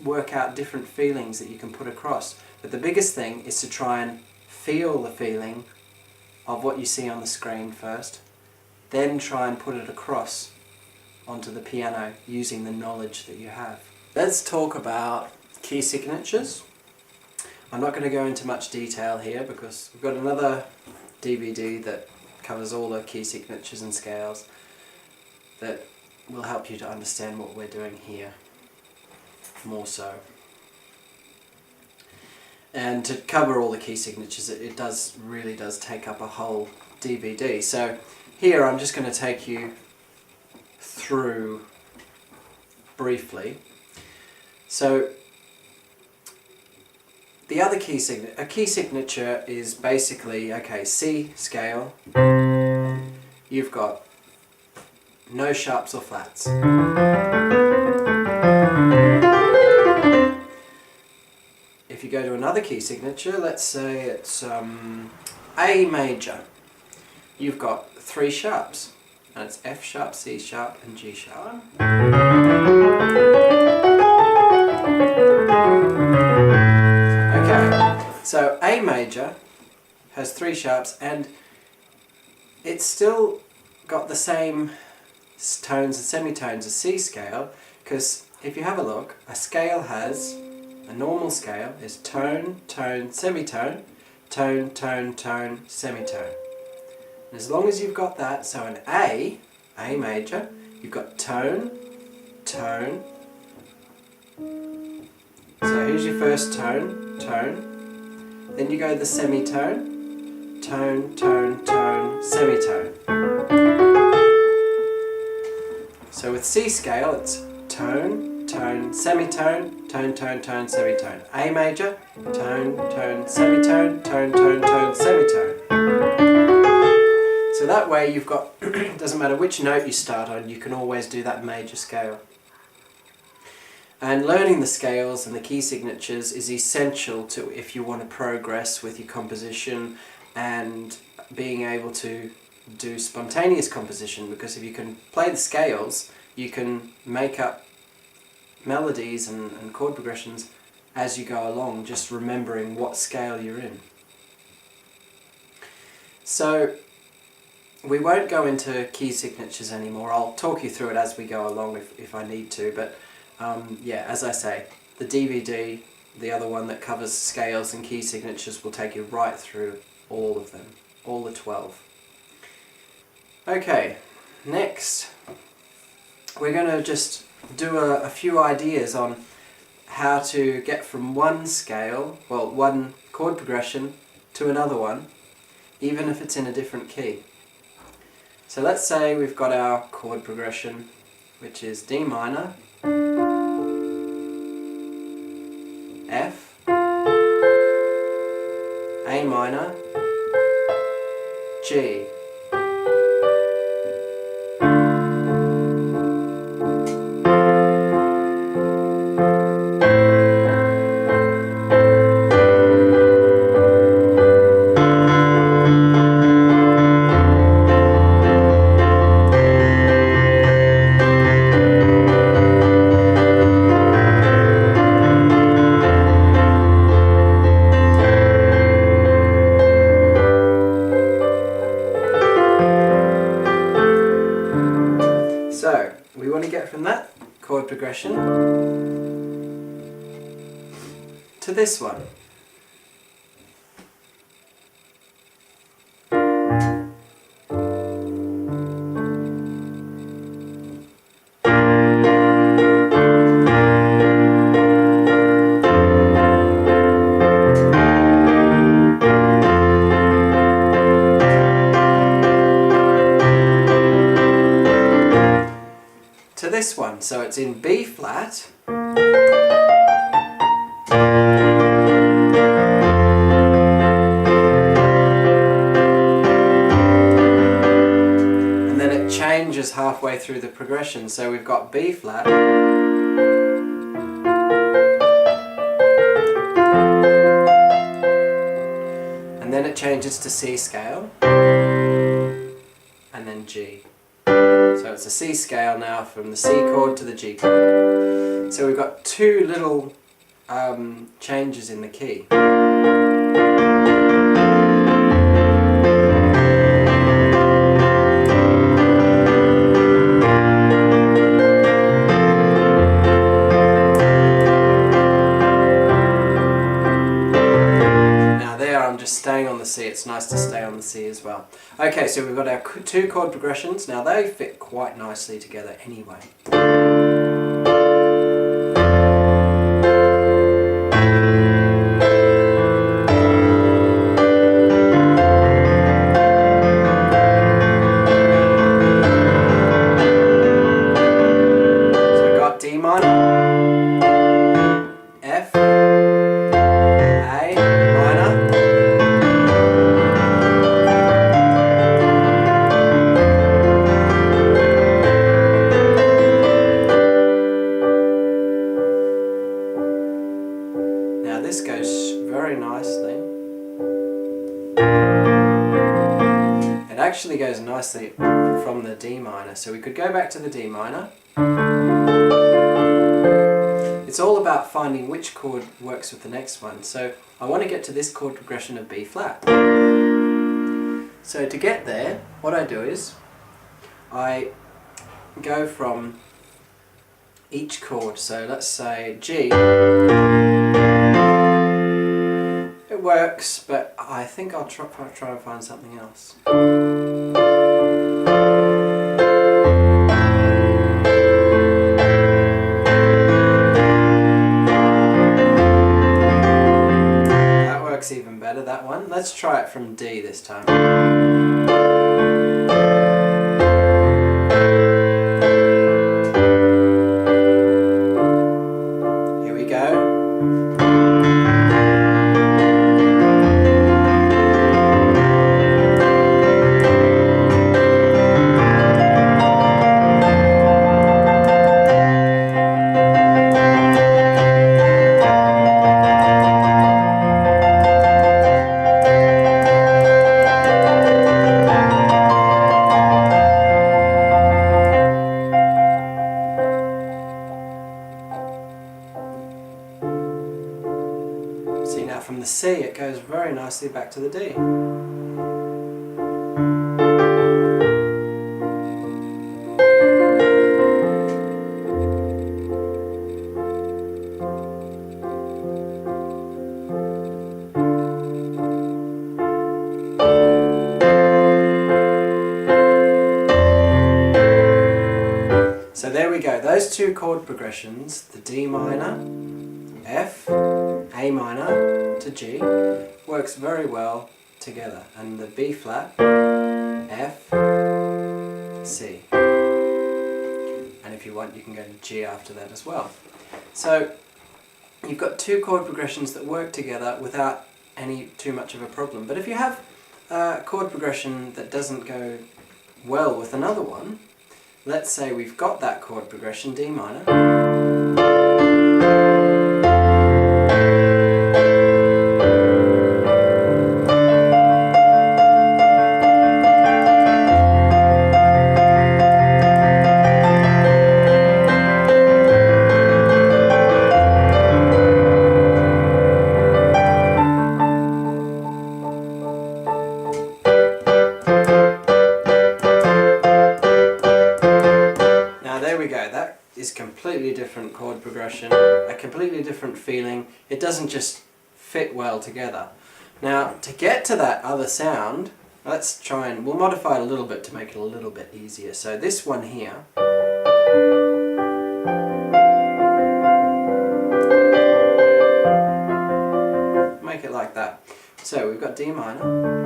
work out different feelings that you can put across. But the biggest thing is to try and feel the feeling of what you see on the screen first, then try and put it across onto the piano using the knowledge that you have. Let's talk about key signatures. I'm not going to go into much detail here because we've got another DVD that covers all the key signatures and scales that will help you to understand what we're doing here more so. And to cover all the key signatures, it really does take up a whole DVD. So here I'm just going to take you through briefly. So the other key signature is basically, okay, C scale, you've got no sharps or flats. If you go to another key signature, let's say it's A major, you've got 3 sharps. and it's F sharp, C sharp and G sharp. Okay, so A major has 3 sharps and it's still got the same tones and semitones as C scale, because if you have a look, a scale has, a normal scale is tone, tone, semitone, tone, tone, tone, semitone. And as long as you've got that, so an A major, you've got tone, tone. So here's your first tone, tone. Then you go the semitone, tone, tone, tone, semitone. So with C scale, it's tone, tone, semitone, tone, tone, tone, semitone. A major, tone, tone, semitone, tone, tone, tone, semitone. So that way you've got, doesn't matter which note you start on, you can always do that major scale. And learning the scales and the key signatures is essential to if you want to progress with your composition and being able to do spontaneous composition, because if you can play the scales, you can make up melodies and chord progressions as you go along, just remembering what scale you're in. So we won't go into key signatures anymore. I'll talk you through it as we go along if I need to, but yeah, as I say, the DVD, the other one that covers scales and key signatures, will take you right through all of them, all the 12. Okay, next we're going to just do a few ideas on how to get from one scale, well, one chord progression to another one, even if it's in a different key. So let's say we've got our chord progression, which is D minor, F, A minor, G. So, we want to get from that chord progression to this one. To this one, so it's in B flat, and then it changes halfway through the progression. So we've got B flat, and then it changes to C scale, and then G. So it's a C scale now from the C chord to the G chord. So we've got two little changes in the key. Now there I'm just staying on the C. It's nice to stay on the C as well. Okay, so we've got our two chord progressions. Now they fit quite nicely together anyway. So we've got D minor, F, A minor, actually goes nicely from the D minor. So we could go back to the D minor. It's all about finding which chord works with the next one. So I want to get to this chord progression of B flat. So to get there, what I do is I go from each chord. So let's say G. It works, but I think I'll try and find something else. That works even better, that one. Let's try it from D this time. Here we go. See, now from the C it goes very nicely back to the D. So there we go, those two chord progressions, the D minor, F, A minor to G, works very well together, and the B flat, F, C. And if you want you can go to G after that as well. So you've got two chord progressions that work together without too much of a problem. But if you have a chord progression that doesn't go well with another one, let's say we've got that chord progression, D minor. That is completely different chord progression, a completely different feeling. It doesn't just fit well together. Now to get to that other sound, let's try and we'll modify it a little bit to make it a little bit easier. So this one here, make it like that. So we've got D minor.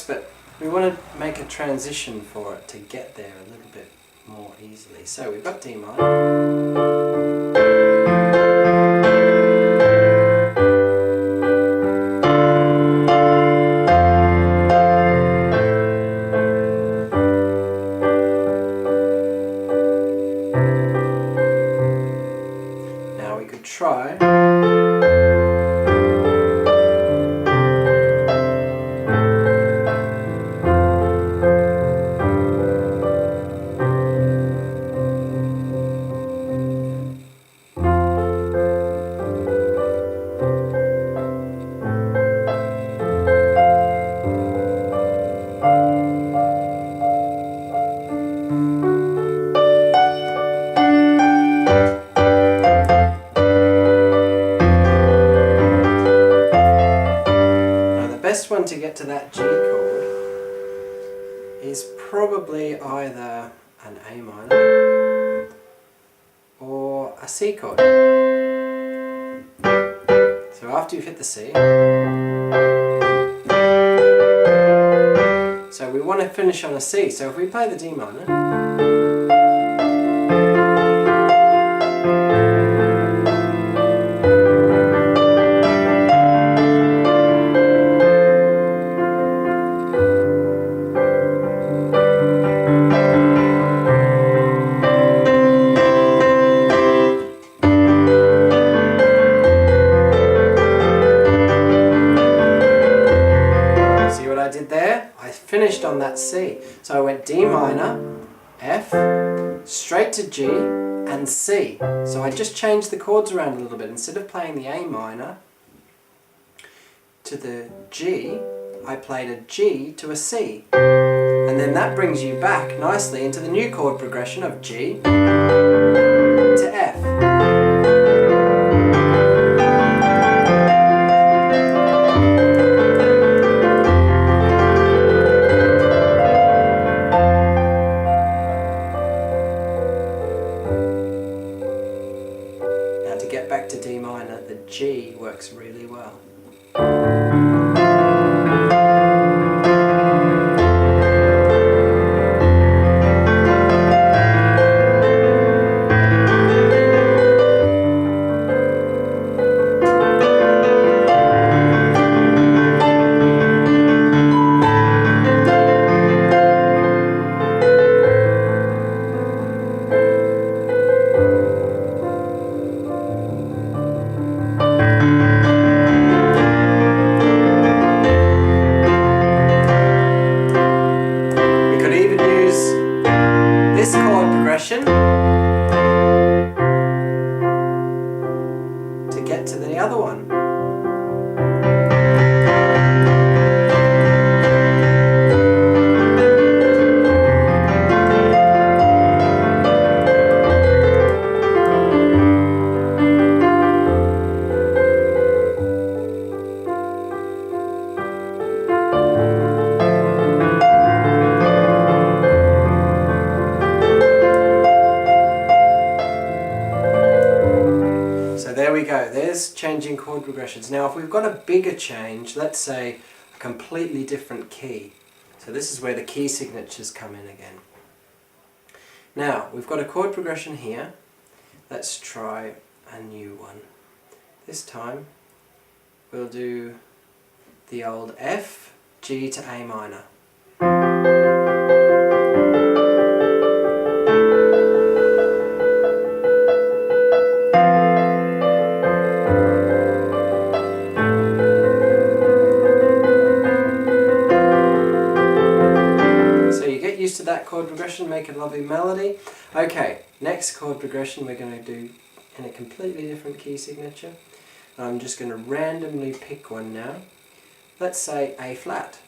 But we want to make a transition for it to get there a little bit more easily. So we've got D minor. Now we could try. One to get to that G chord is probably either an A minor or a C chord. So after you've hit the C, so we want to finish on a C, so if we play the D minor, finished on that C. So I went D minor, F, straight to G, and C. So I just changed the chords around a little bit. Instead of playing the A minor to the G, I played a G to a C. And then that brings you back nicely into the new chord progression of G to F. Now to get back to D minor, the G works really well. To get to the other one. There we go, there's changing chord progressions. Now if we've got a bigger change, let's say a completely different key. So this is where the key signatures come in again. Now we've got a chord progression here. Let's try a new one. This time we'll do the old F, G to A minor. To that chord progression, make a lovely melody. Okay, next chord progression we're going to do in a completely different key signature. I'm just going to randomly pick one now. Let's say A flat.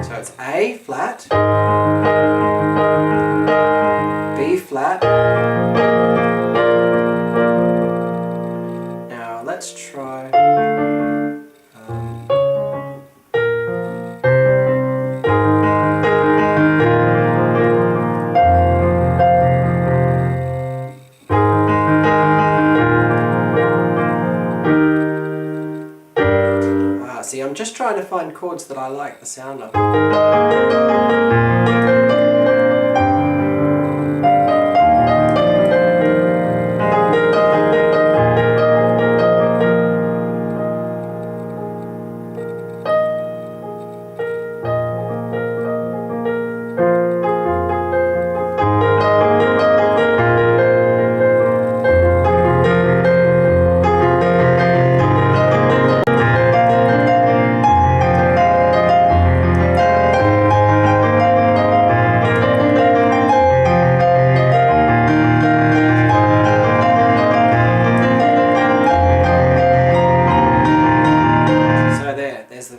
So it's A flat, B flat. Let's try see, I'm just trying to find chords that I like the sound of.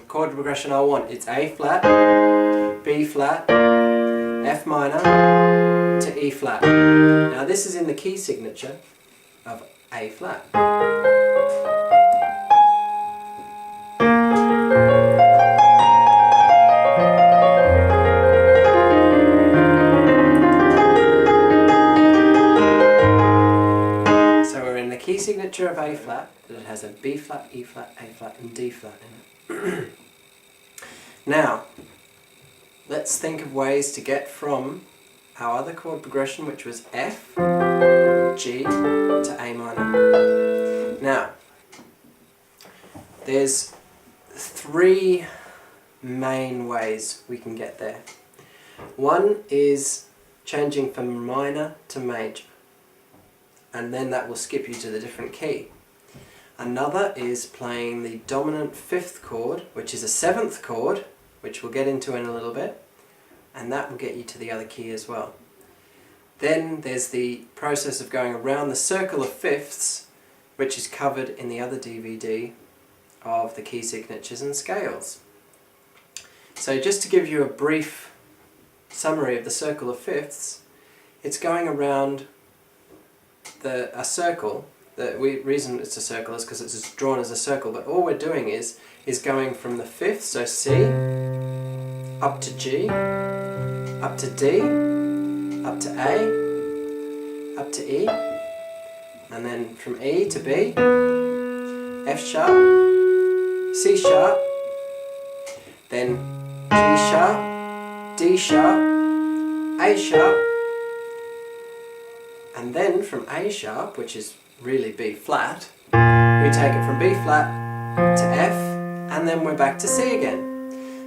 Chord progression I want. It's A flat, B flat, F minor to E flat. Now this is in the key signature of A flat. So we're in the key signature of A flat, but it has a B flat, E flat, A flat and D flat in it. Now, let's think of ways to get from our other chord progression, which was F, G to A minor. Now, there's three main ways we can get there. One is changing from minor to major. and then that will skip you to the different key. Another is playing the dominant 5th chord, which is a 7th chord, which we'll get into in a little bit, and that will get you to the other key as well. Then there's the process of going around the circle of fifths, which is covered in the other DVD of the key signatures and scales. So just to give you a brief summary of the circle of fifths, it's going around a circle. The reason it's a circle is because it's drawn as a circle, but all we're doing is going from the 5th, so C, up to G, up to D, up to A, up to E, and then from E to B, F sharp, C sharp, then G sharp, D sharp, A sharp, and then from A sharp, which is really B flat, we take it from B flat to F, and then we're back to C again.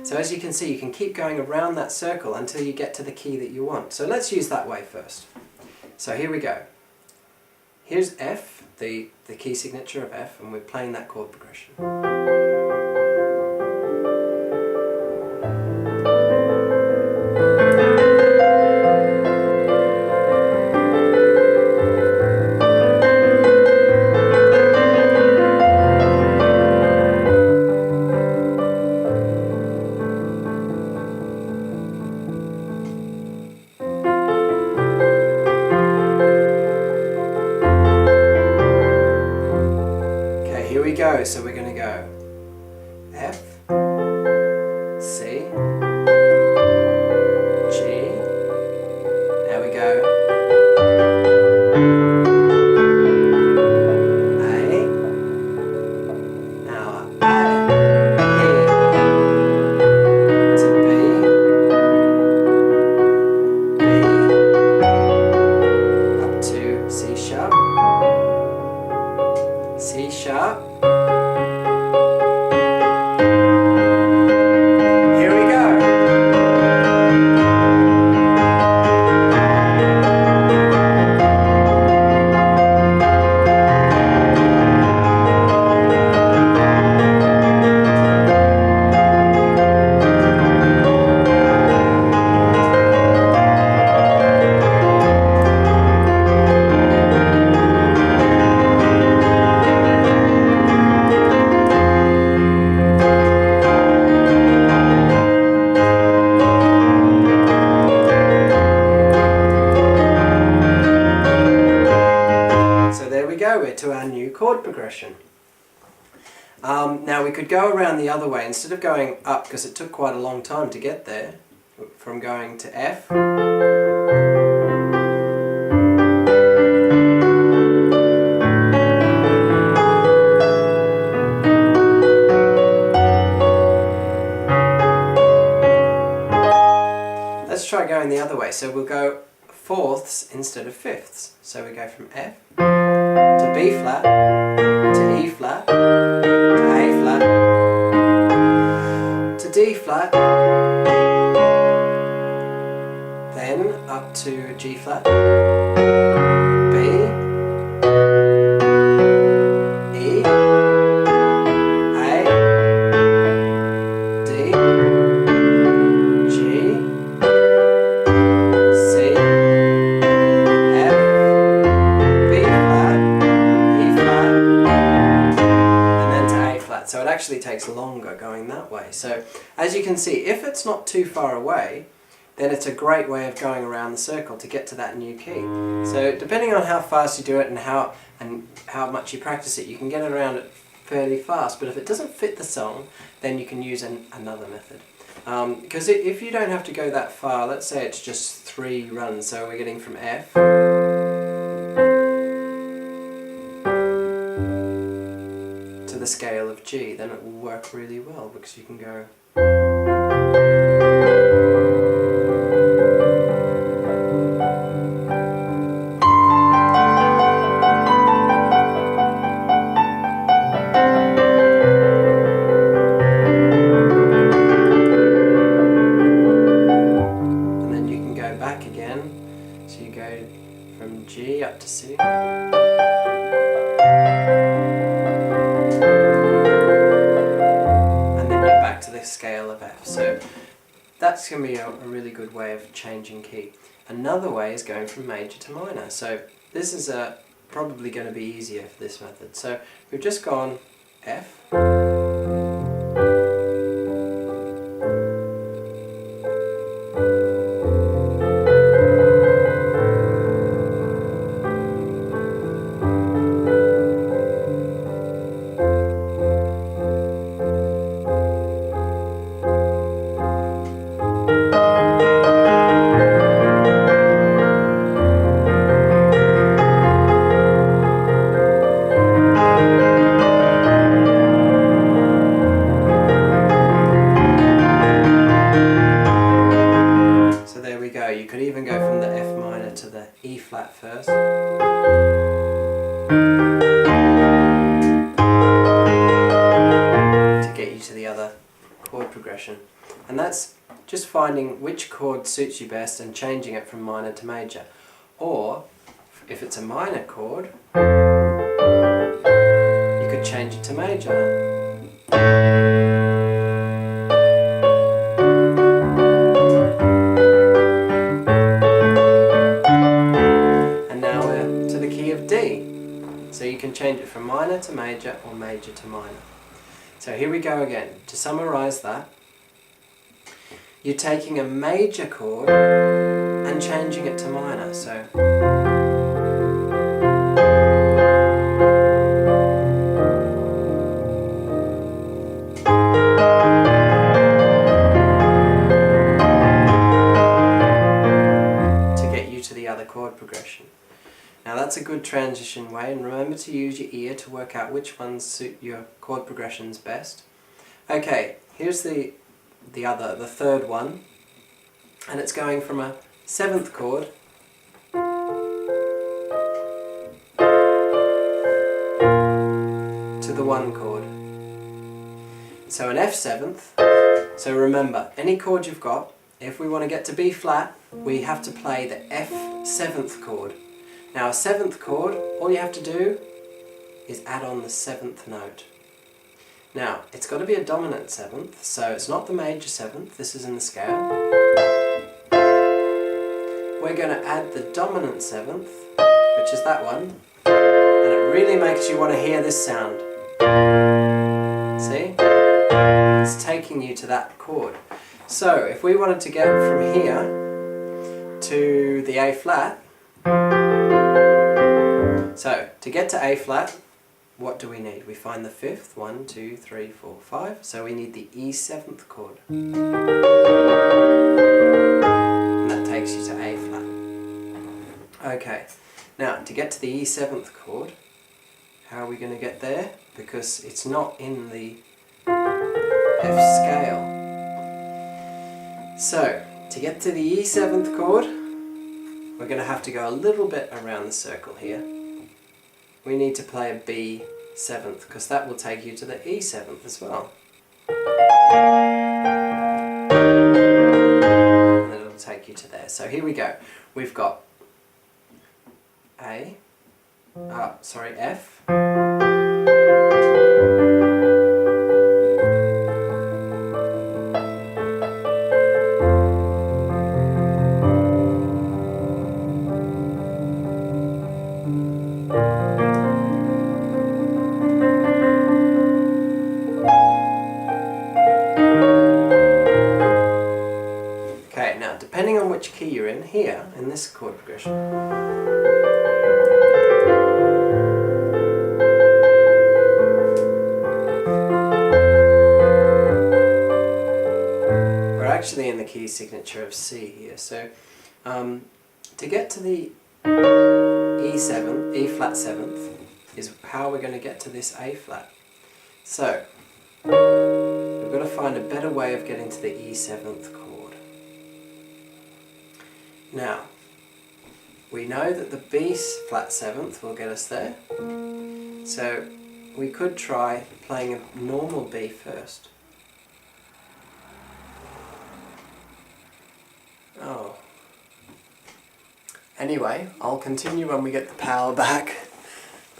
So as you can see, you can keep going around that circle until you get to the key that you want. So let's use that way first. So here we go. Here's F, the key signature of F, and we're playing that chord progression. So we're going to go F, C, G, now we go A, now A, E, to B, up to C sharp, C sharp, we're to our new chord progression. Now we could go around the other way instead of going up, because it took quite a long time to get there, from going to F. Let's try going the other way. So we'll go fourths instead of fifths. So we go from F to B flat, to E flat, to A flat, to D flat, then up to G flat, B, E, A, D, G, C, F, B flat, E flat, and then to A flat. So it actually takes longer going that way. So as you can see, if it's not too far away, then it's a great way of going around the circle to get to that new key. So depending on how fast you do it and how much you practice it, you can get around it fairly fast. But if it doesn't fit the song, then you can use another method. Because if you don't have to go that far, let's say it's just 3 runs, so we're getting from F to the scale of G, then it will work really well, because you can go. And then you can go back again, so you go from G up to C. to the scale of F. So that's going to be a really good way of changing key. Another way is going from major to minor. So this is probably going to be easier for this method. So we've just gone F. You could even go from the F minor to the E flat first. To get you to the other chord progression. And that's just finding which chord suits you best and changing it from minor to major. Or, if it's a minor chord, you could change it to major. So you can change it from minor to major or major to minor. So here we go again. To summarise that, you're taking a major chord and changing it to minor. So to get you to the other chord progression. Now that's a good transition way, and remember to use your ear to work out which ones suit your chord progressions best. Okay, here's the third one, and it's going from a 7th chord to the 1 chord. So an F 7th, so remember, any chord you've got, if we want to get to B flat, we have to play the F 7th chord. Now a 7th chord, all you have to do is add on the 7th note. Now, it's got to be a dominant 7th, so it's not the major 7th, this is in the scale. We're going to add the dominant 7th, which is that one, and it really makes you want to hear this sound. See? It's taking you to that chord. So, if we wanted to get from here to the A flat, so, to get to A flat, what do we need? We find the 5th, 1, 2, 3, 4, 5, so we need the E 7th chord. And that takes you to A flat. Okay, now to get to the E 7th chord, how are we going to get there? Because it's not in the F scale. So, to get to the E 7th chord, we're going to have to go a little bit around the circle here. We need to play a B 7th, because that will take you to the E 7th as well. And it'll take you to there. So here we go. We've got F. Depending on which key you're in, here, in this chord progression, we're actually in the key signature of C here. So to get to the E flat 7th is how we're going to get to this A flat. So we've got to find a better way of getting to the E 7th chord. Now, we know that the B flat 7th will get us there, so we could try playing a normal B first. Oh. Anyway, I'll continue when we get the power back.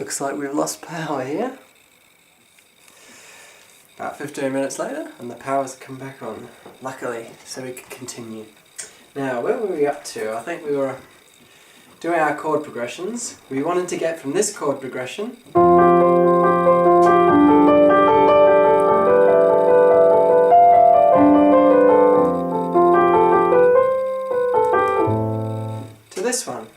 Looks like we've lost power here. About About 15 minutes later, and the power's come back on, luckily, so we could continue. Now, where were we up to? I think we were doing our chord progressions. We wanted to get from this chord progression to this one.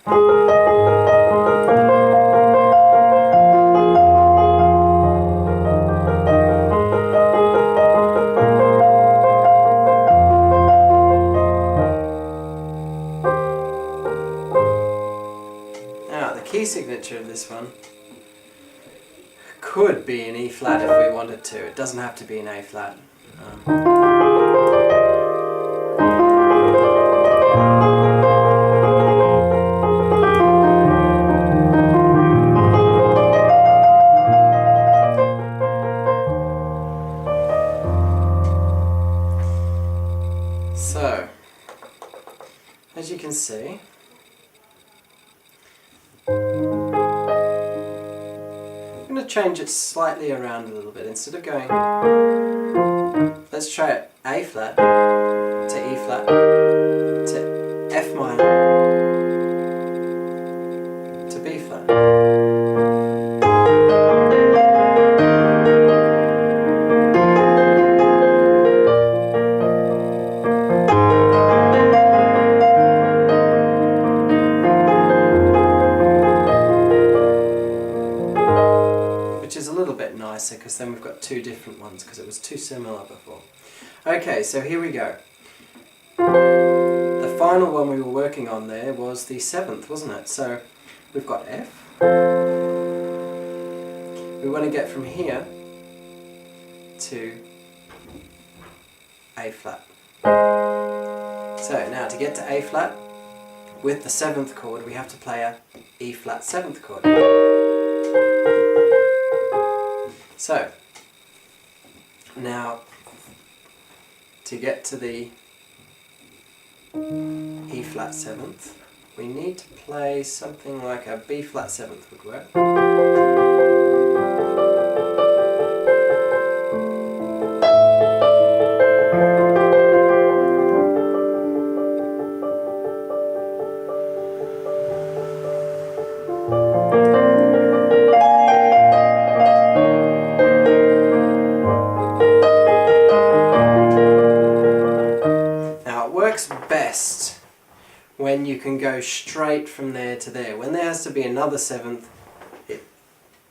Key signature of this one could be an E flat if we wanted to. It doesn't have to be an A flat. So, as you can see, I'm going to change it slightly around a little bit. Instead of going, let's try it A flat to E flat to F minor to B flat. Because then we've got two different ones, because it was too similar before. Okay, so here we go. The final one we were working on there was the 7th, wasn't it? So we've got F. We want to get from here to A flat. So now to get to A flat with the 7th chord, we have to play a E flat 7th chord. So, now to get to the E flat 7th, we need to play something like a B flat 7th would work. Best when you can go straight from there to there. When there has to be another 7th, it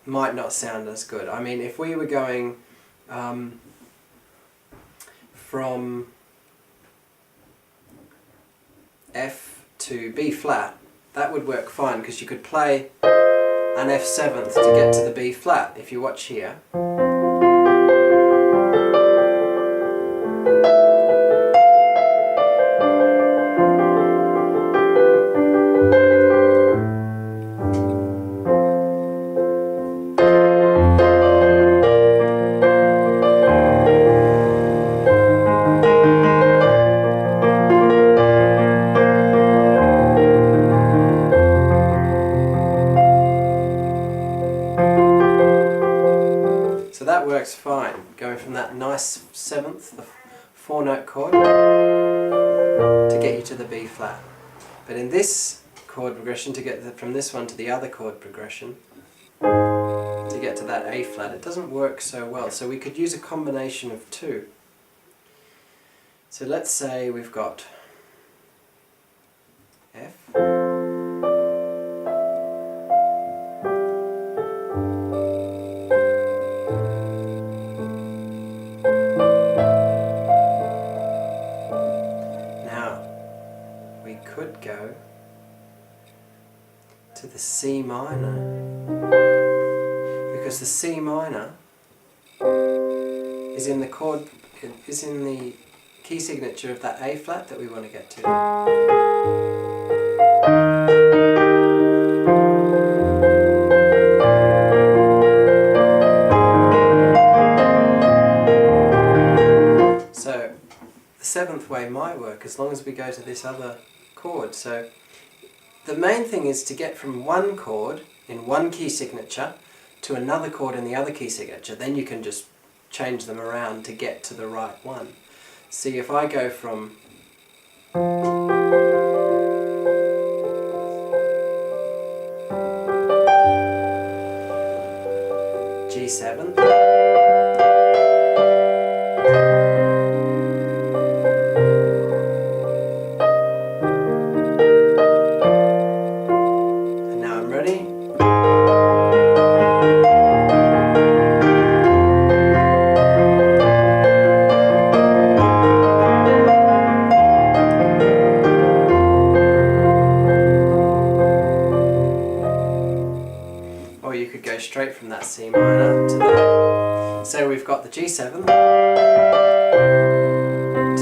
might not sound as good. I mean, if we were going from F to B flat, that would work fine, because you could play an F 7th to get to the B flat. If you watch here, that works fine, going from that nice 7th, the 4-note chord, to get you to the B flat. But in this chord progression, to get from this one to the other chord progression, to get to that A flat, it doesn't work so well. So we could use a combination of two. So let's say we've got F, could go to the C minor, because the C minor is in the chord, is in the key signature of that A flat that we want to get to. So the 7th way might work as long as we go to this other chord. So the main thing is to get from one chord in one key signature to another chord in the other key signature. Then you can just change them around to get to the right one. See, if I go from G7, and now I'm ready. Or you could go straight from that C minor to the... So we've got the G7,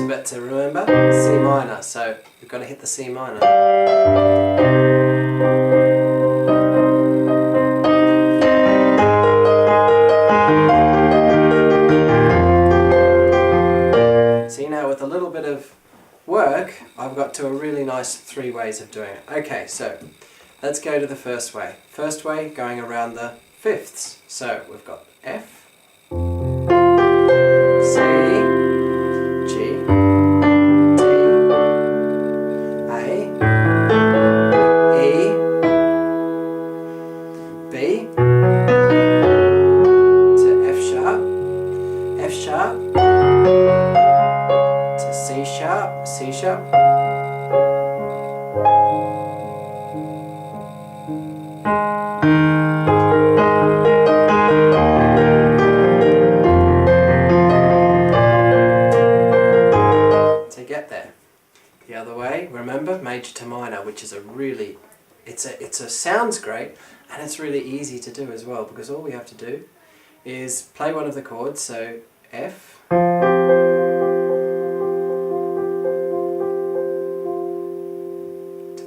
but to remember, C minor, so we've got to hit the C minor. See, now with a little bit of work, I've got to a really nice 3 ways of doing it. Okay, so let's go to the first way. First way, going around the fifths. So we've got F, C, G, D, A, E, B, to F sharp, F sharp, to C sharp, C sharp, the other way, remember, major to minor, which is a really, it's a sounds great, and it's really easy to do as well, because all we have to do is play one of the chords, so F, to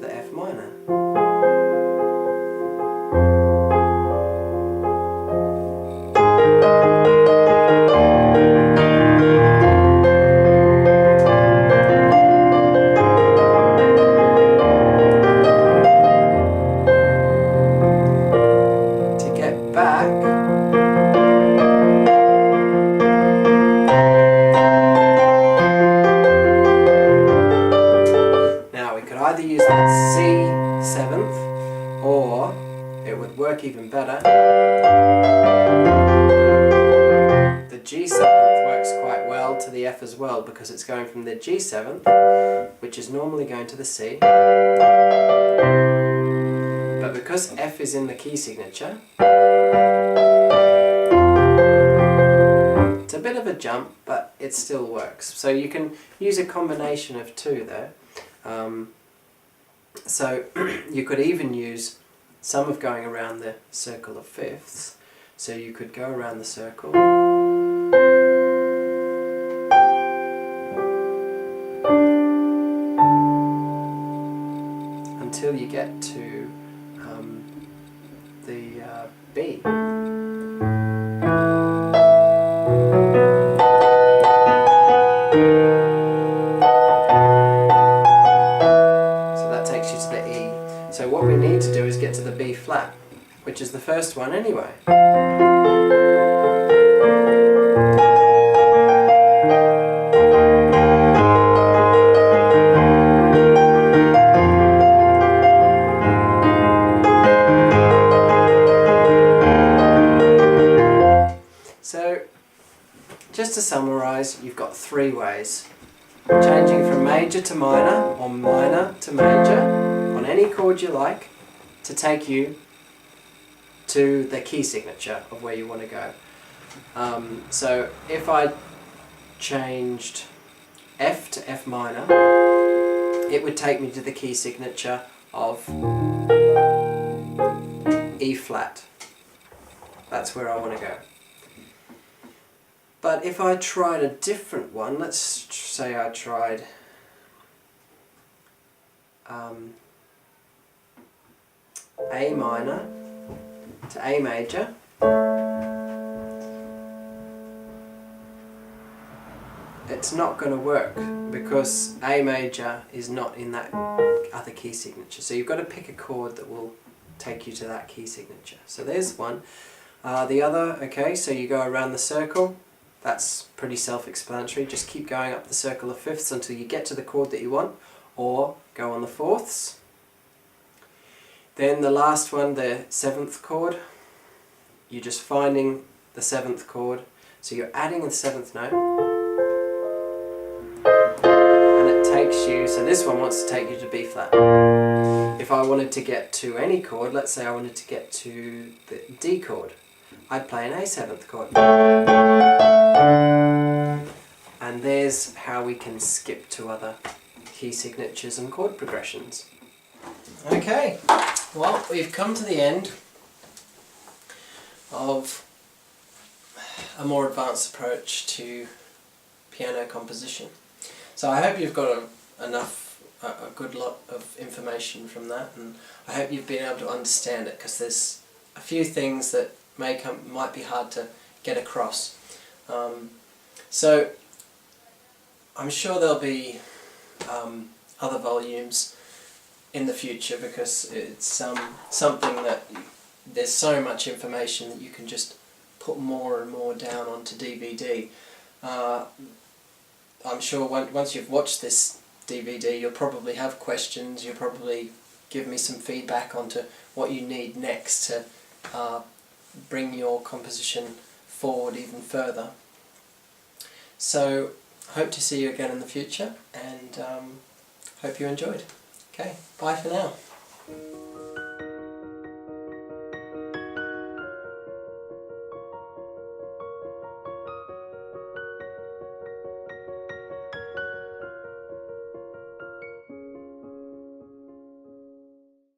the F minor. Either use that C 7th, or it would work even better, the G 7th works quite well to the F as well, because it's going from the G 7th, which is normally going to the C, but because F is in the key signature, it's a bit of a jump, but it still works. So you can use a combination of 2 there. So you could even use some of going around the circle of fifths. So you could go around the circle until you get to the B. So what we need to do is get to the B flat, which is the first one anyway. So, just to summarise, you've got 3 ways. Changing from major to minor, or minor to major, on any chord you like, to take you to the key signature of where you want to go. So if I changed F to F minor, it would take me to the key signature of E flat. That's where I want to go. But if I tried a different one, let's say I tried A minor to A major, it's not going to work because A major is not in that other key signature. So you've got to pick a chord that will take you to that key signature. So there's one. The other, okay, so you go around the circle. that's pretty self-explanatory. Just keep going up the circle of fifths until you get to the chord that you want, or go on the fourths. Then the last one, the seventh chord, you're just finding the seventh chord, so you're adding the seventh note, and it takes you, so this one wants to take you to B flat. If I wanted to get to any chord, let's say I wanted to get to the D chord, I'd play an A seventh chord. And there's how we can skip to other key signatures and chord progressions. Okay, well, we've come to the end of a more advanced approach to piano composition. So I hope you've got a good lot of information from that, and I hope you've been able to understand it, because there's a few things that might be hard to get across. So I'm sure there'll be other volumes in the future, because it's something that there's so much information that you can just put more and more down onto DVD. I'm sure once you've watched this DVD, you'll probably have questions, you'll probably give me some feedback onto what you need next to bring your composition forward even further. So, hope to see you again in the future, and hope you enjoyed. Okay, bye for now.